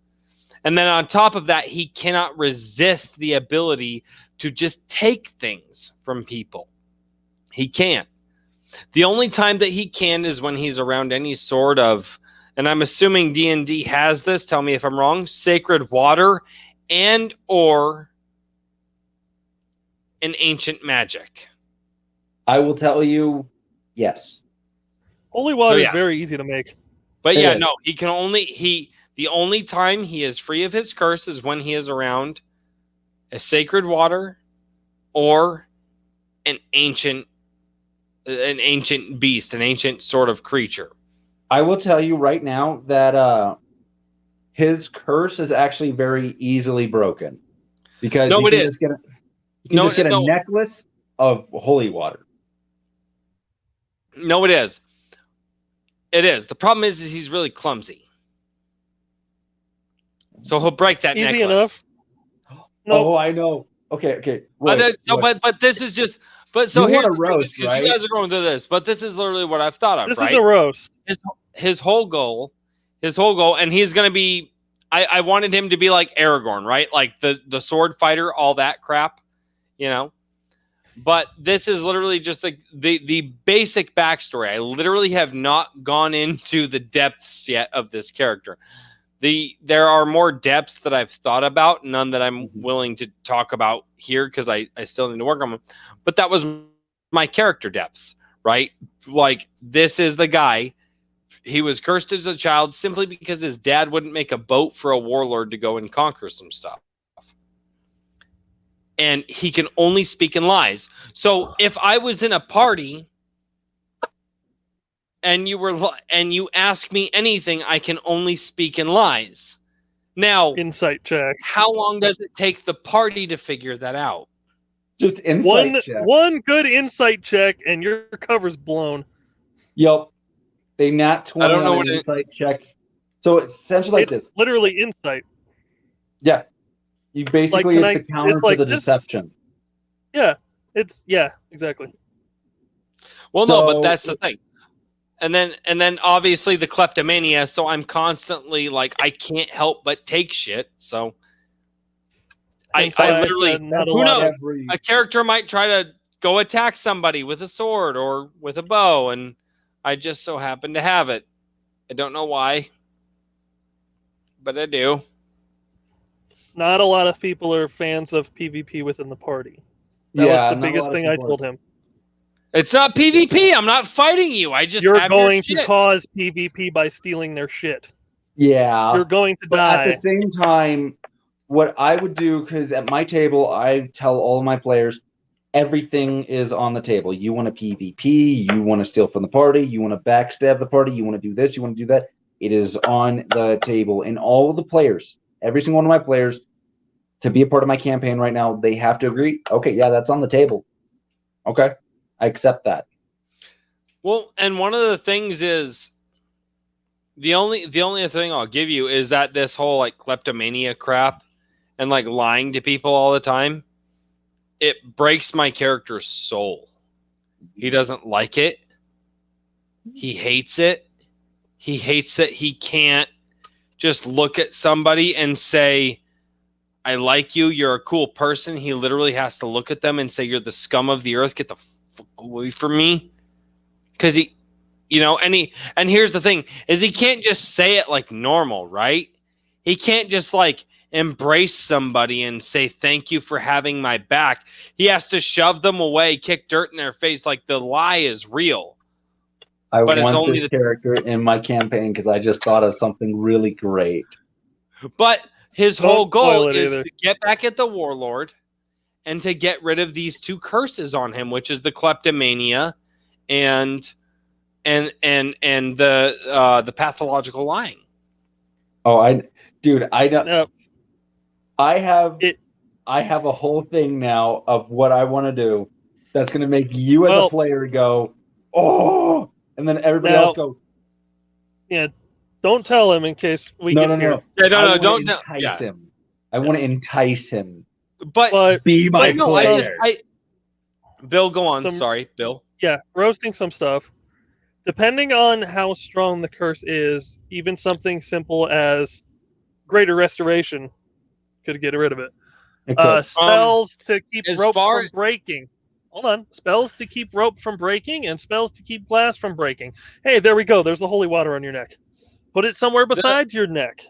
And then on top of that, he cannot resist the ability to just take things from people. He can't. The only time that he can is when he's around any sort of, and I'm assuming D&D has this, tell me if I'm wrong, sacred water and or an ancient magic. I will tell you, yes. Holy water is very easy to make. But he can only, the only time he is free of his curse is when he is around a sacred water or an ancient beast, an ancient sort of creature. I will tell you right now that his curse is actually very easily broken because you can just get a necklace of holy water. No, it is. It is. The problem is he's really clumsy. So he'll break that Easy necklace. Enough. Oh, I know. Okay. But this is just. But so here's a roast, because right? you guys are going through this. But this is literally what I've thought of. This right? is a roast. His whole goal, and he's going to be. I wanted him to be like Aragorn, right? Like the sword fighter, all that crap, But this is literally just the basic backstory. I literally have not gone into the depths yet of this character. There are more depths that I've thought about, none that I'm willing to talk about here because I still need to work on them. But that was my character depths, right? Like, this is the guy. He was cursed as a child simply because his dad wouldn't make a boat for a warlord to go and conquer some stuff. And he can only speak in lies. So if I was in a party and you ask me anything, I can only speak in lies. Now, insight check. How long does it take the party to figure that out? Just insight check. One good insight check, and your cover's blown. Yep. They nat 20 on an insight check. So it's essentially like this. Literally insight. Yeah. You basically it's the counter to the deception. Yeah, exactly. Well, no, but that's the thing. And then obviously the kleptomania, so I'm constantly like I can't help but take shit. So I literally who knows? A character might try to go attack somebody with a sword or with a bow, and I just so happen to have it. I don't know why, but I do. Not a lot of people are fans of PvP within the party. That was the biggest thing I told him. It's not PvP. I'm not fighting you. I just You're going to cause PvP by stealing their shit. Yeah. You're going to die. At the same time, what I would do, because at my table, I tell all of my players, everything is on the table. You want to PvP, you want to steal from the party, you want to backstab the party, you want to do this, you want to do that. It is on the table. And all of the players, every single one of my players, to be a part of my campaign right now, they have to agree, okay, yeah, that's on the table. Okay, I accept that. Well, and one of the things is, the only thing I'll give you is that this whole like kleptomania crap and like lying to people all the time, it breaks my character's soul. He doesn't like it. He hates it. He hates that he can't just look at somebody and say, I like you, you're a cool person. He literally has to look at them and say, you're the scum of the earth, get the fuck away from me. Because he, you know, and here's the thing, is he can't just say it like normal, right? He can't just like embrace somebody and say, thank you for having my back. He has to shove them away, kick dirt in their face like the lie is real. I want this character in my campaign because I just thought of something really great. But his whole goal is to get back at the warlord and to get rid of these two curses on him, which is the kleptomania and the pathological lying. Oh, I don't. I have a whole thing now of what I want to do. That's going to make you as a player go, oh, and then everybody else go. Yeah, don't tell him in case we get here. Yeah, no, don't entice him. I want to entice him. But be my player. Bill, go on. Sorry, Bill. Yeah, roasting some stuff. Depending on how strong the curse is, even something simple as greater restoration could get rid of it. Spells to keep rope from breaking. Hold on. Spells to keep rope from breaking and spells to keep glass from breaking. Hey, there we go. There's the holy water on your neck. Put it somewhere besides your neck.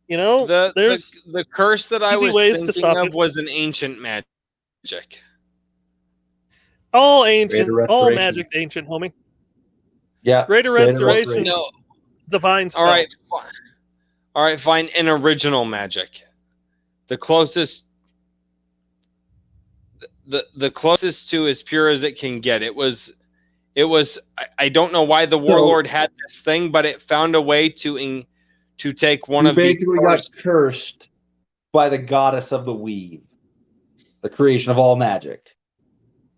You know, there's the curse that I was thinking of was an ancient magic. All ancient, all magic ancient, homie. Yeah. Greater restoration. No. Divine spell. All right, fine. An original magic. The closest the closest to as pure as it can get. It was I don't know why the warlord had this thing, but it found a way to take one of these. Basically got cursed by the goddess of the weave, the creation of all magic.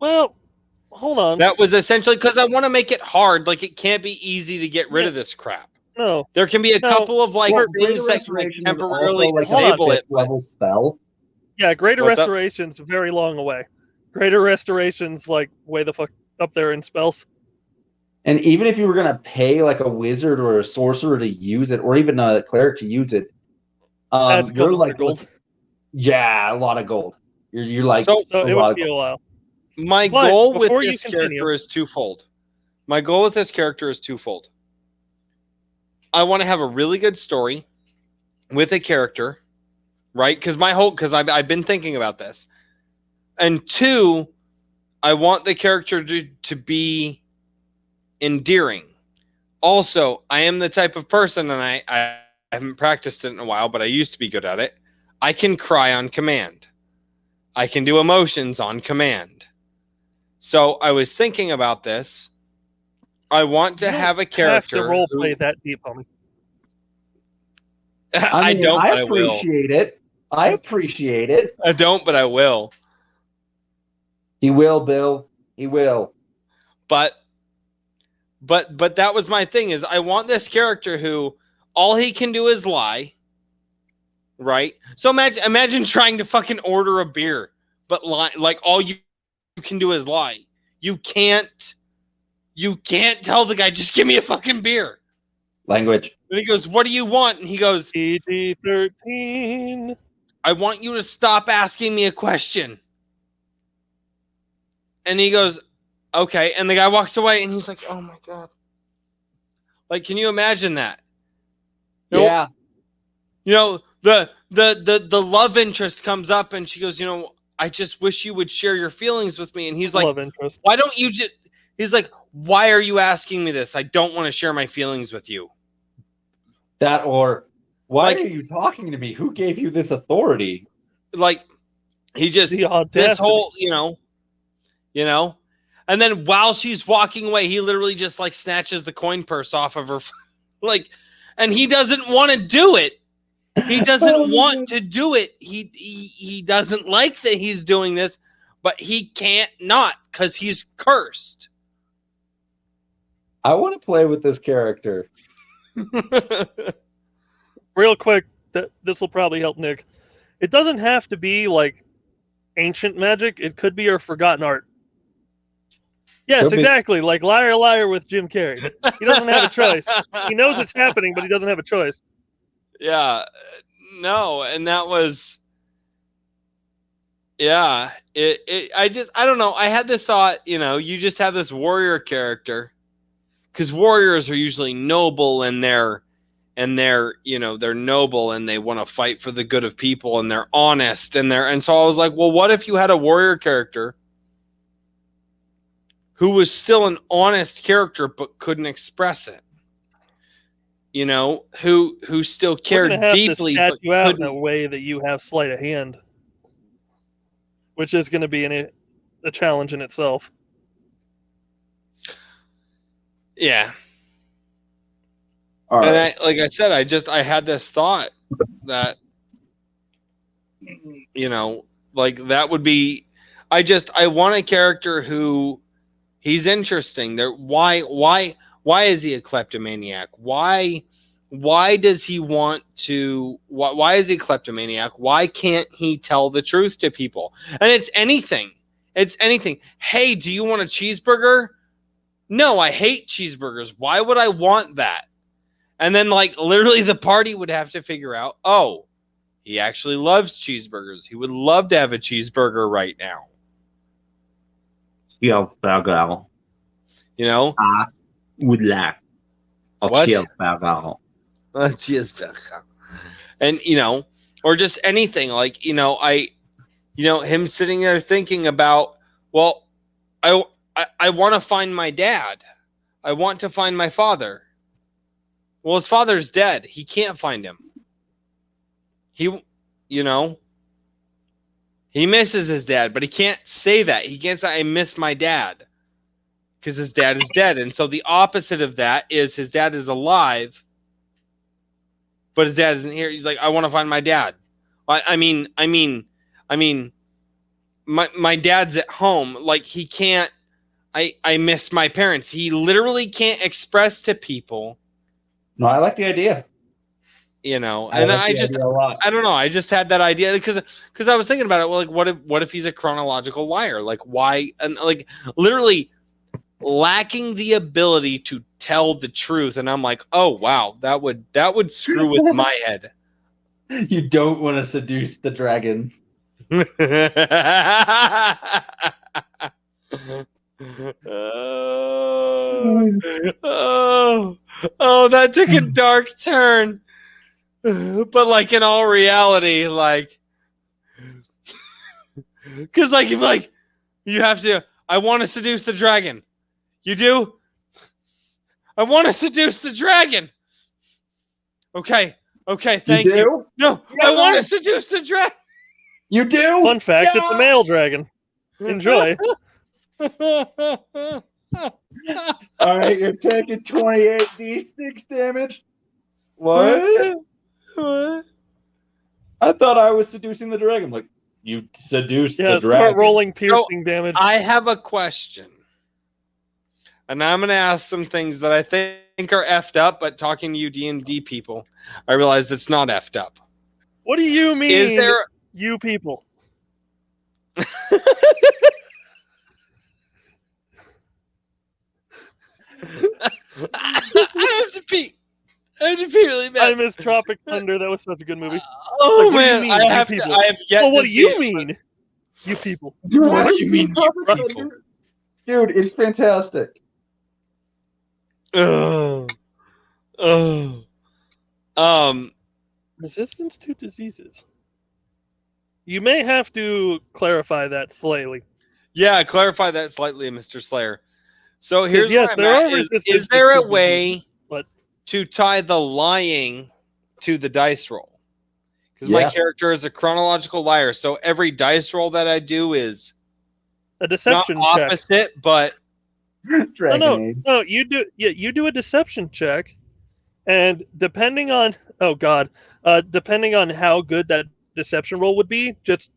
Well, hold on. That was essentially because I want to make it hard. Like, it can't be easy to get rid of this crap. No. There can be a couple of things that can like, temporarily disable it. Level spell. Yeah, greater restoration's very long away. Greater restoration's like way the fuck up there in spells. And even if you were gonna pay like a wizard or a sorcerer to use it, or even a cleric to use it, you're like gold. Yeah, a lot of gold. You're like so it would be a while. My goal with this character is twofold. I want to have a really good story with a character, right? Because I've been thinking about this. And two, I want the character to be endearing. Also, I am the type of person, and I haven't practiced it in a while, but I used to be good at it. I can cry on command. I can do emotions on command. So I was thinking about this. I want to have a character. You have to role play that deep, homie. I appreciate it. I appreciate it. I don't, but I will. He will, Bill. He will. But that was my thing, is I want this character who all he can do is lie. right? So imagine trying to fucking order a beer, but like all you can do is lie. You can't tell the guy, just give me a fucking beer. Language. And he goes, what do you want? And he goes, PG-13. I want you to stop asking me a question. And he goes, okay. And the guy walks away and he's like, oh my God. Like, can you imagine that? Yeah. The love interest comes up and she goes, I just wish you would share your feelings with me. And he's like, Love interest. why don't you just, he's like, why are you asking me this? I don't want to share my feelings with you. That, or why are you talking to me? Who gave you this authority? Like, he just, this whole, and then while she's walking away, he literally just like snatches the coin purse off of her. Like, and he doesn't want to do it. He doesn't want to do it. He doesn't like that he's doing this, but he can't not because he's cursed. I want to play with this character. Real quick, this will probably help Nick. It doesn't have to be like ancient magic. It could be your forgotten art. Yes, exactly. Like Liar Liar with Jim Carrey. He doesn't have a choice. He knows it's happening, but he doesn't have a choice. Yeah. No, and that was... Yeah. I don't know. I had this thought, you just have this warrior character. Because warriors are usually noble and they're noble and they want to fight for the good of people and they're honest and so I was like, well, what if you had a warrior character who was still an honest character but couldn't express it? Who still cared deeply, to but you out in a way that you have sleight of hand, which is going to be a challenge in itself. Yeah. All right. Like I said, I had this thought that, like that would be, I want a character who he's interesting. Why is he a kleptomaniac? Why does he want to, why is he a kleptomaniac? Why can't he tell the truth to people? And it's anything. Hey, do you want a cheeseburger? No, I hate cheeseburgers. Why would I want that? And then, like, literally the party would have to figure out, oh, he actually loves cheeseburgers. He would love to have a cheeseburger right now. Cheeseburger. I would like a cheeseburger. A cheeseburger. And, or just anything. Like, him sitting there thinking about, well, I want to find my dad. I want to find my father. Well, his father's dead. He can't find him. He misses his dad, but he can't say that. He can't say, I miss my dad, because his dad is dead. And so the opposite of that is his dad is alive, but his dad isn't here. He's like, I want to find my dad. I mean, my dad's at home. Like, he can't, I miss my parents. He literally can't express to people. No, I like the idea. And I don't know. I just had that idea because I was thinking about it. Well, like, what if he's a chronological liar? Like, why? And like, literally lacking the ability to tell the truth. And I'm like, oh wow, that would screw with my head. You don't want to seduce the dragon. Oh, that took a dark turn. But like, in all reality, like, because like, if like you have to, I want to seduce the dragon. You do? I want to seduce the dragon. Okay, thank you. No, I want to seduce the dragon. You do? Fun fact, it's a male dragon. Enjoy. All right, you're taking 28 d6 damage. What? I thought I was seducing the dragon. Like, you seduced the dragon. Start rolling piercing damage. I have a question. And I'm going to ask some things that I think are effed up, but talking to you D&D people, I realize it's not effed up. What do you mean? Is there you people? I have to pee. I have to pee really bad. I miss Tropic Thunder. That was such a good movie. Oh Like, what do you man, mean, I you have people? to. I have yet Well, what to do see you it, mean? You people. Dude, What do you mean, you people? Dude, it's fantastic. Ugh. Ugh. Resistance to diseases. You may have to clarify that slightly. Yeah, clarify that slightly, Mr. Slayer. So here's yes, where I'm at. Is there a way to tie the lying to the dice roll? Because my character is a chronological liar, so every dice roll that I do is a deception not check. opposite, but no, you do. Yeah, you do a deception check, and depending on depending on how good that deception roll would be, just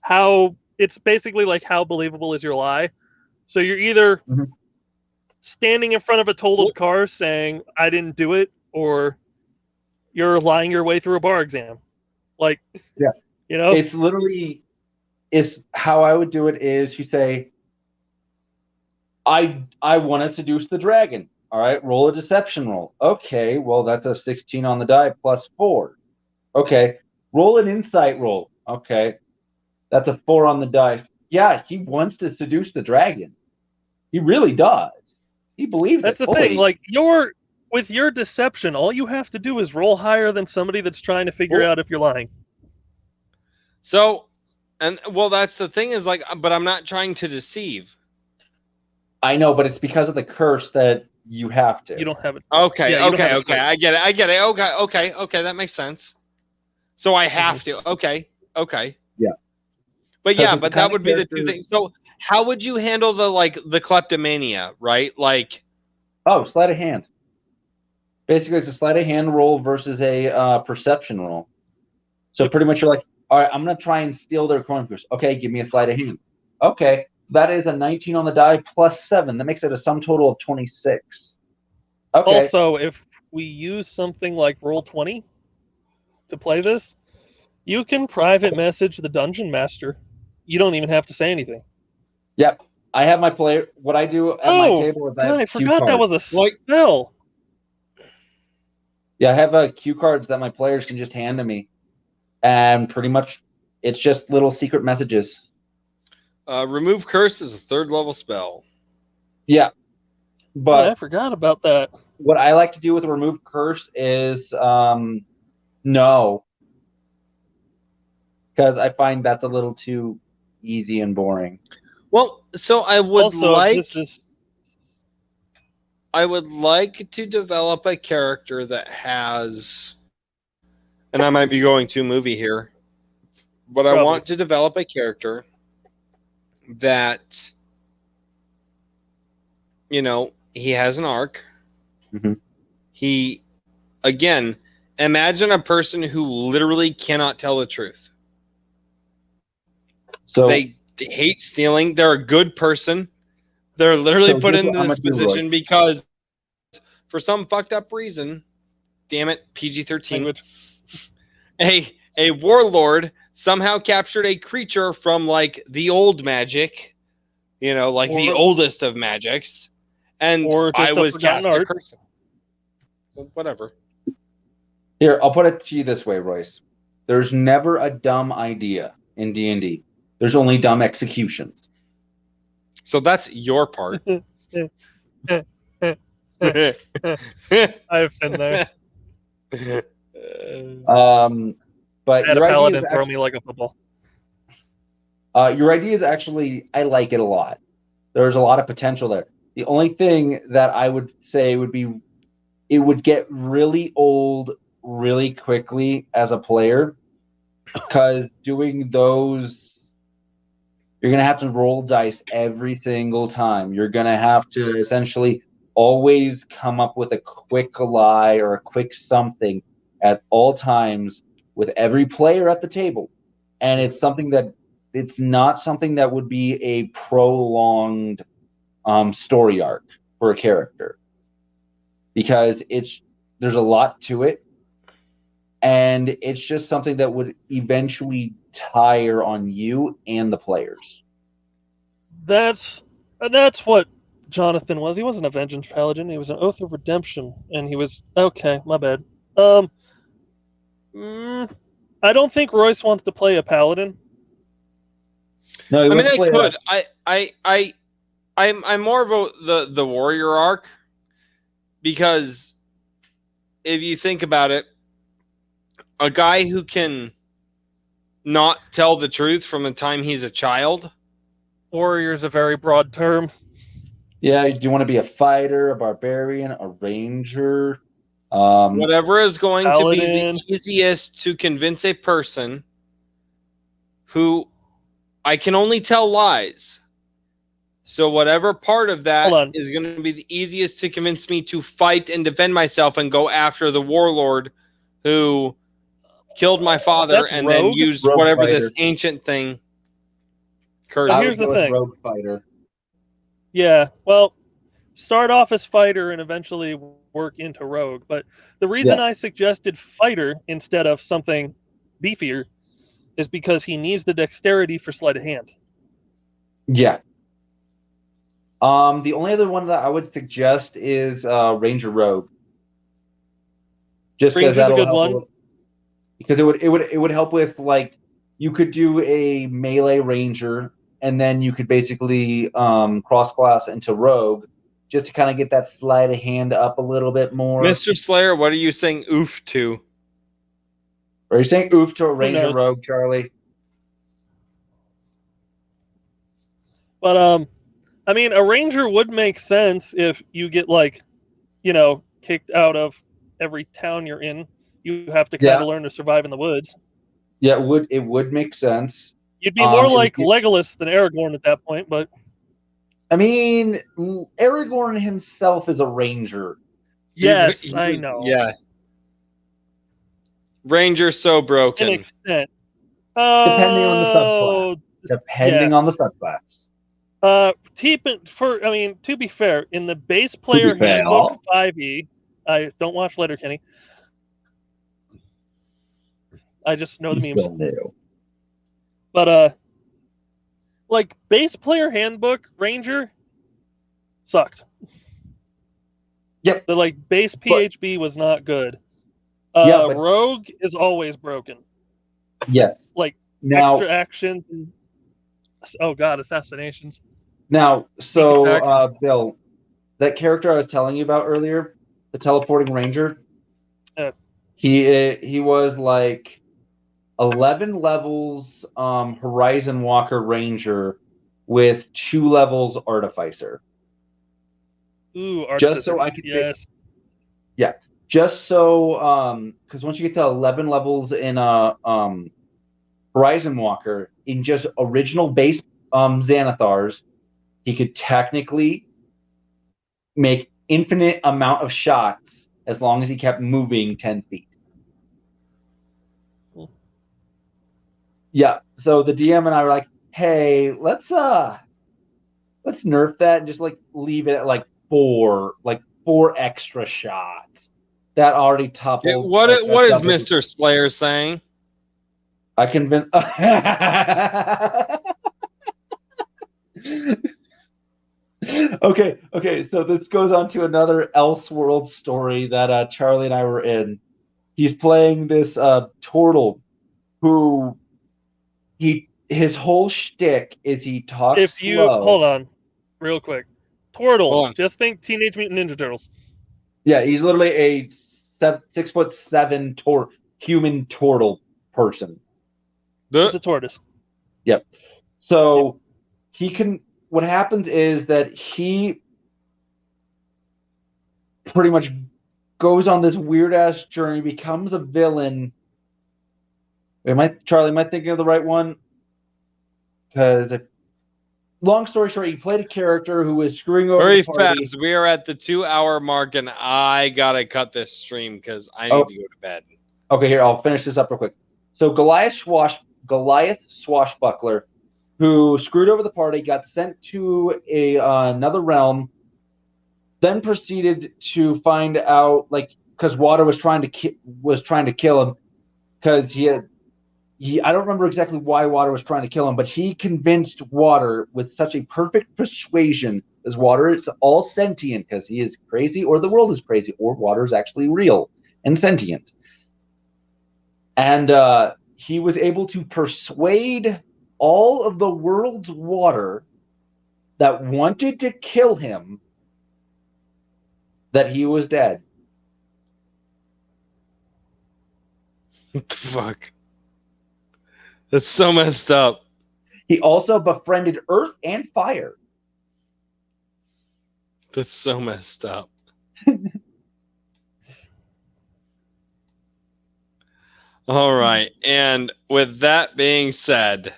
how it's basically like how believable is your lie. So you're either standing in front of a totaled car saying I didn't do it, or you're lying your way through a bar exam. Like, yeah, you know, it's literally, it's how I would do it is you say, I want to seduce the dragon. All right, roll a deception roll. Okay, well, that's a 16 on the die plus 4. Okay, roll an insight roll. Okay, that's a 4 on the dice. Yeah, he wants to seduce the dragon. He really does. He believes that's it the fully. thing. Like, with your deception, all you have to do is roll higher than somebody that's trying to figure out if you're lying. So, that's the thing is like, but I'm not trying to deceive. I know, but it's because of the curse that you have to. You don't have it. Okay, yeah, okay. I get it. Okay. That makes sense. So I have to. Okay. Yeah. But yeah, but that would be the two things. So how would you handle the kleptomania, right? Like, sleight of hand. Basically, it's a sleight of hand roll versus a perception roll. So pretty much you're like, all right, I'm going to try and steal their coin purse. Okay, give me a sleight of hand. Okay, that is a 19 on the die plus 7. That makes it a sum total of 26. Okay. Also, if we use something like Roll20 to play this, you can private message the dungeon master. You don't even have to say anything. Yep. I have my player. What I do at my table is I forgot that was a spell. Yeah, I have cue cards that my players can just hand to me. And pretty much it's just little secret messages. Remove curse is a 3rd level spell. Yeah. But I forgot about that. What I like to do with remove curse is no. Because I find that's a little too easy and boring. Well, so I would like to develop a character that has, and I might be going too movie here, but I want to develop a character that, he has an arc. Mm-hmm. He, again, imagine a person who literally cannot tell the truth. So they hate stealing. They're a good person. They're literally put into this position because for some fucked up reason, damn it, PG-13, a warlord somehow captured a creature from like the old magic, like the oldest of magics, and I was cast to curse him. Whatever. Here, I'll put it to you this way, Royce. There's never a dumb idea in D&D. There's only dumb executions. So that's your part. I've been there. But I had a paladin throw me like a football. Your idea is actually, I like it a lot. There's a lot of potential there. The only thing that I would say would be, it would get really old really quickly as a player, because doing those, you're going to have to roll dice every single time. You're going to have to essentially always come up with a quick lie or a quick something at all times with every player at the table. And it's not something that would be a prolonged story arc for a character, because there's a lot to it. and it's just something that would eventually tire on you and the players. That's what Jonathan was. He wasn't a vengeance paladin. He was an oath of redemption, and he was okay. My bad. I don't think Royce wants to play a paladin. No, I mean, I could. I'm more of the warrior arc, because if you think about it, a guy who can not tell the truth from the time he's a child. Warrior is a very broad term. Yeah, do you want to be a fighter, a barbarian, a ranger? Whatever is going paladin. to be the easiest to convince a person who I can only tell lies. So whatever part of that is going to be the easiest to convince me to fight and defend myself and go after the warlord who killed my father and rogue? then used Rogue whatever fighter. this ancient thing. Here's the thing. Rogue fighter. Yeah, well, start off as fighter and eventually work into rogue. But the reason I suggested fighter instead of something beefier is because he needs the dexterity for sleight of hand. Yeah. The only other one that I would suggest is Ranger Rogue. Just because that'll a good help one. Because it would help with, like, you could do a melee ranger and then you could basically cross class into rogue just to kind of get that sleight of hand up a little bit more. Mr. Slayer, what are you saying oof to? Are you saying oof to a ranger rogue, Charlie? But I mean, a ranger would make sense if you get, like, kicked out of every town you're in. You have to kind of learn to survive in the woods. Yeah, it would make sense. You'd be more like Legolas than Aragorn at that point, but I mean, Aragorn himself is a ranger. Yes, I know. Yeah. Ranger's so broken. To an extent. Depending on the subclass. Depending on the subclass. To be fair, in the base player handbook 5e, I don't watch Letterkenny. I just know the memes. Still new. But like, base player handbook Ranger sucked. Yep. The, like, base PHB was not good. Rogue is always broken. Yes. Like, now, extra actions and assassinations. Now, so Bill, that character I was telling you about earlier, the teleporting ranger, he was like 11 levels Horizon Walker Ranger with 2 levels Artificer. Ooh, Artificer. Just so I could just so because once you get to 11 levels in Horizon Walker, in just original base Xanathars, he could technically make infinite amount of shots as long as he kept moving 10 feet. Yeah, so the DM and I were like, "Hey, let's nerf that and just, like, leave it at like 4 extra shots." That already toppled. What is Mr. Slayer saying? I convinced. Okay. So this goes on to another Elseworld story that Charlie and I were in. He's playing this Tortle, who his whole shtick is he talks slow. Hold on, real quick. Tortle. Just think Teenage Mutant Ninja Turtles. Yeah, he's literally a 6'7" human turtle person. It's a tortoise. Yep. So he can. What happens is that he pretty much goes on this weird ass journey, becomes a villain. Charlie, am I thinking of the right one? Because, long story short, he played a character who was screwing over very the party. fast. We are at the 2-hour mark, and I gotta cut this stream because I need to go to bed. Okay, here, I'll finish this up real quick. So Goliath Swashbuckler, who screwed over the party, got sent to another realm, then proceeded to find out, like, because Water was trying to kill him, because I don't remember exactly why Water was trying to kill him, but he convinced Water with such a perfect persuasion as Water is all sentient because he is crazy or the world is crazy or Water is actually real and sentient. And he was able to persuade all of the world's water that wanted to kill him that he was dead. What the fuck? That's so messed up. He also befriended Earth and Fire. That's so messed up. All right. And with that being said,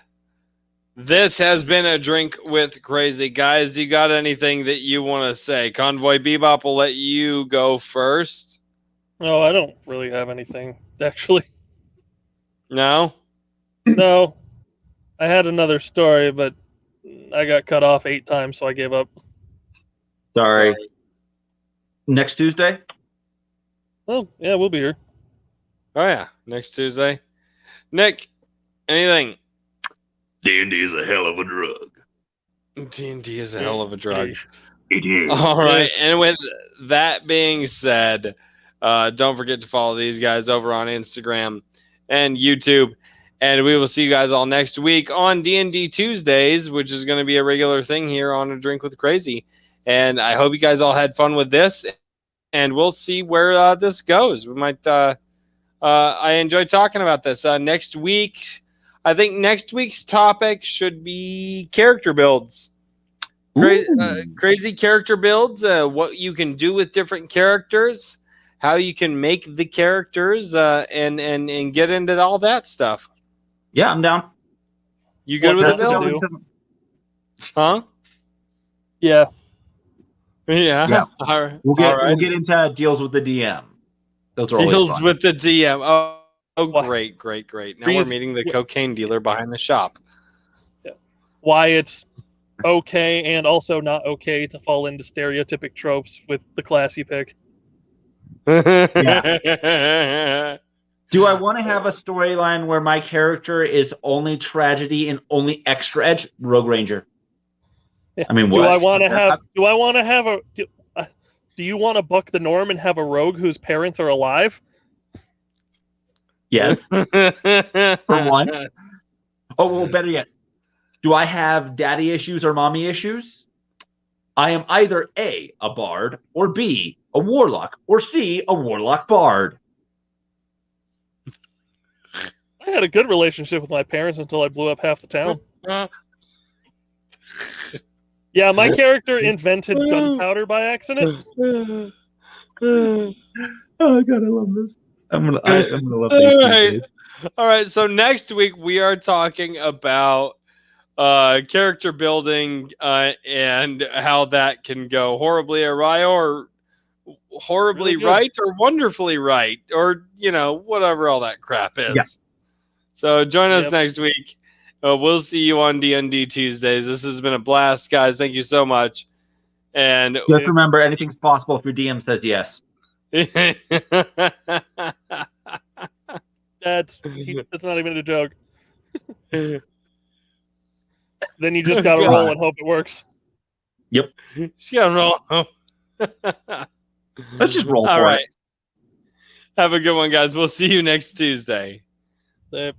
this has been a Drink with Crazy. Guys, you got anything that you want to say? Convoy Bebop will let you go first. No, I don't really have anything, actually. No? No. I had another story, but I got cut off 8 times, so I gave up. Sorry. Next Tuesday? Oh, yeah, we'll be here. Oh, yeah. Next Tuesday. Nick, anything? D&D is a hell of a drug. D&D is a hell of a drug. It is. All right. And with that being said, don't forget to follow these guys over on Instagram and YouTube. And we will see you guys all next week on D&D Tuesdays, which is going to be a regular thing here on A Drink with Crazy. And I hope you guys all had fun with this. And we'll see where this goes. We might. I enjoyed talking about this. Next week, I think next week's topic should be character builds. Crazy character builds. What you can do with different characters. How you can make the characters. And get into all that stuff. Yeah, I'm down. You good with it, Bill? Huh? Yeah. Yeah. All right. We'll get into deals with the DM. Those are deals with the DM. Oh, great. Now we're meeting the cocaine dealer behind the shop. Yeah. Why it's okay and also not okay to fall into stereotypic tropes with the class you pick. Yeah. Do I want to have a storyline where my character is only tragedy and only extra edge? Rogue Ranger. Yeah. I mean, do you want to buck the norm and have a rogue whose parents are alive? Yes. For one. Oh, well, better yet. Do I have daddy issues or mommy issues? I am either A, a bard, or B, a warlock, or C, a warlock bard. I had a good relationship with my parents until I blew up half the town. Yeah, my character invented gunpowder by accident. Oh God, I love this. I'm gonna love this. All right. So next week we are talking about character building and how that can go horribly awry or horribly really right or wonderfully right or whatever all that crap is. Yeah. So join us next week. We'll see you on D&D Tuesdays. This has been a blast, guys. Thank you so much. And just remember, anything's possible if your DM says yes. That's not even a joke. Then you just gotta roll and hope it works. Yep. Just gotta roll. Let's just roll all for right. it. Have a good one, guys. We'll see you next Tuesday. Yep.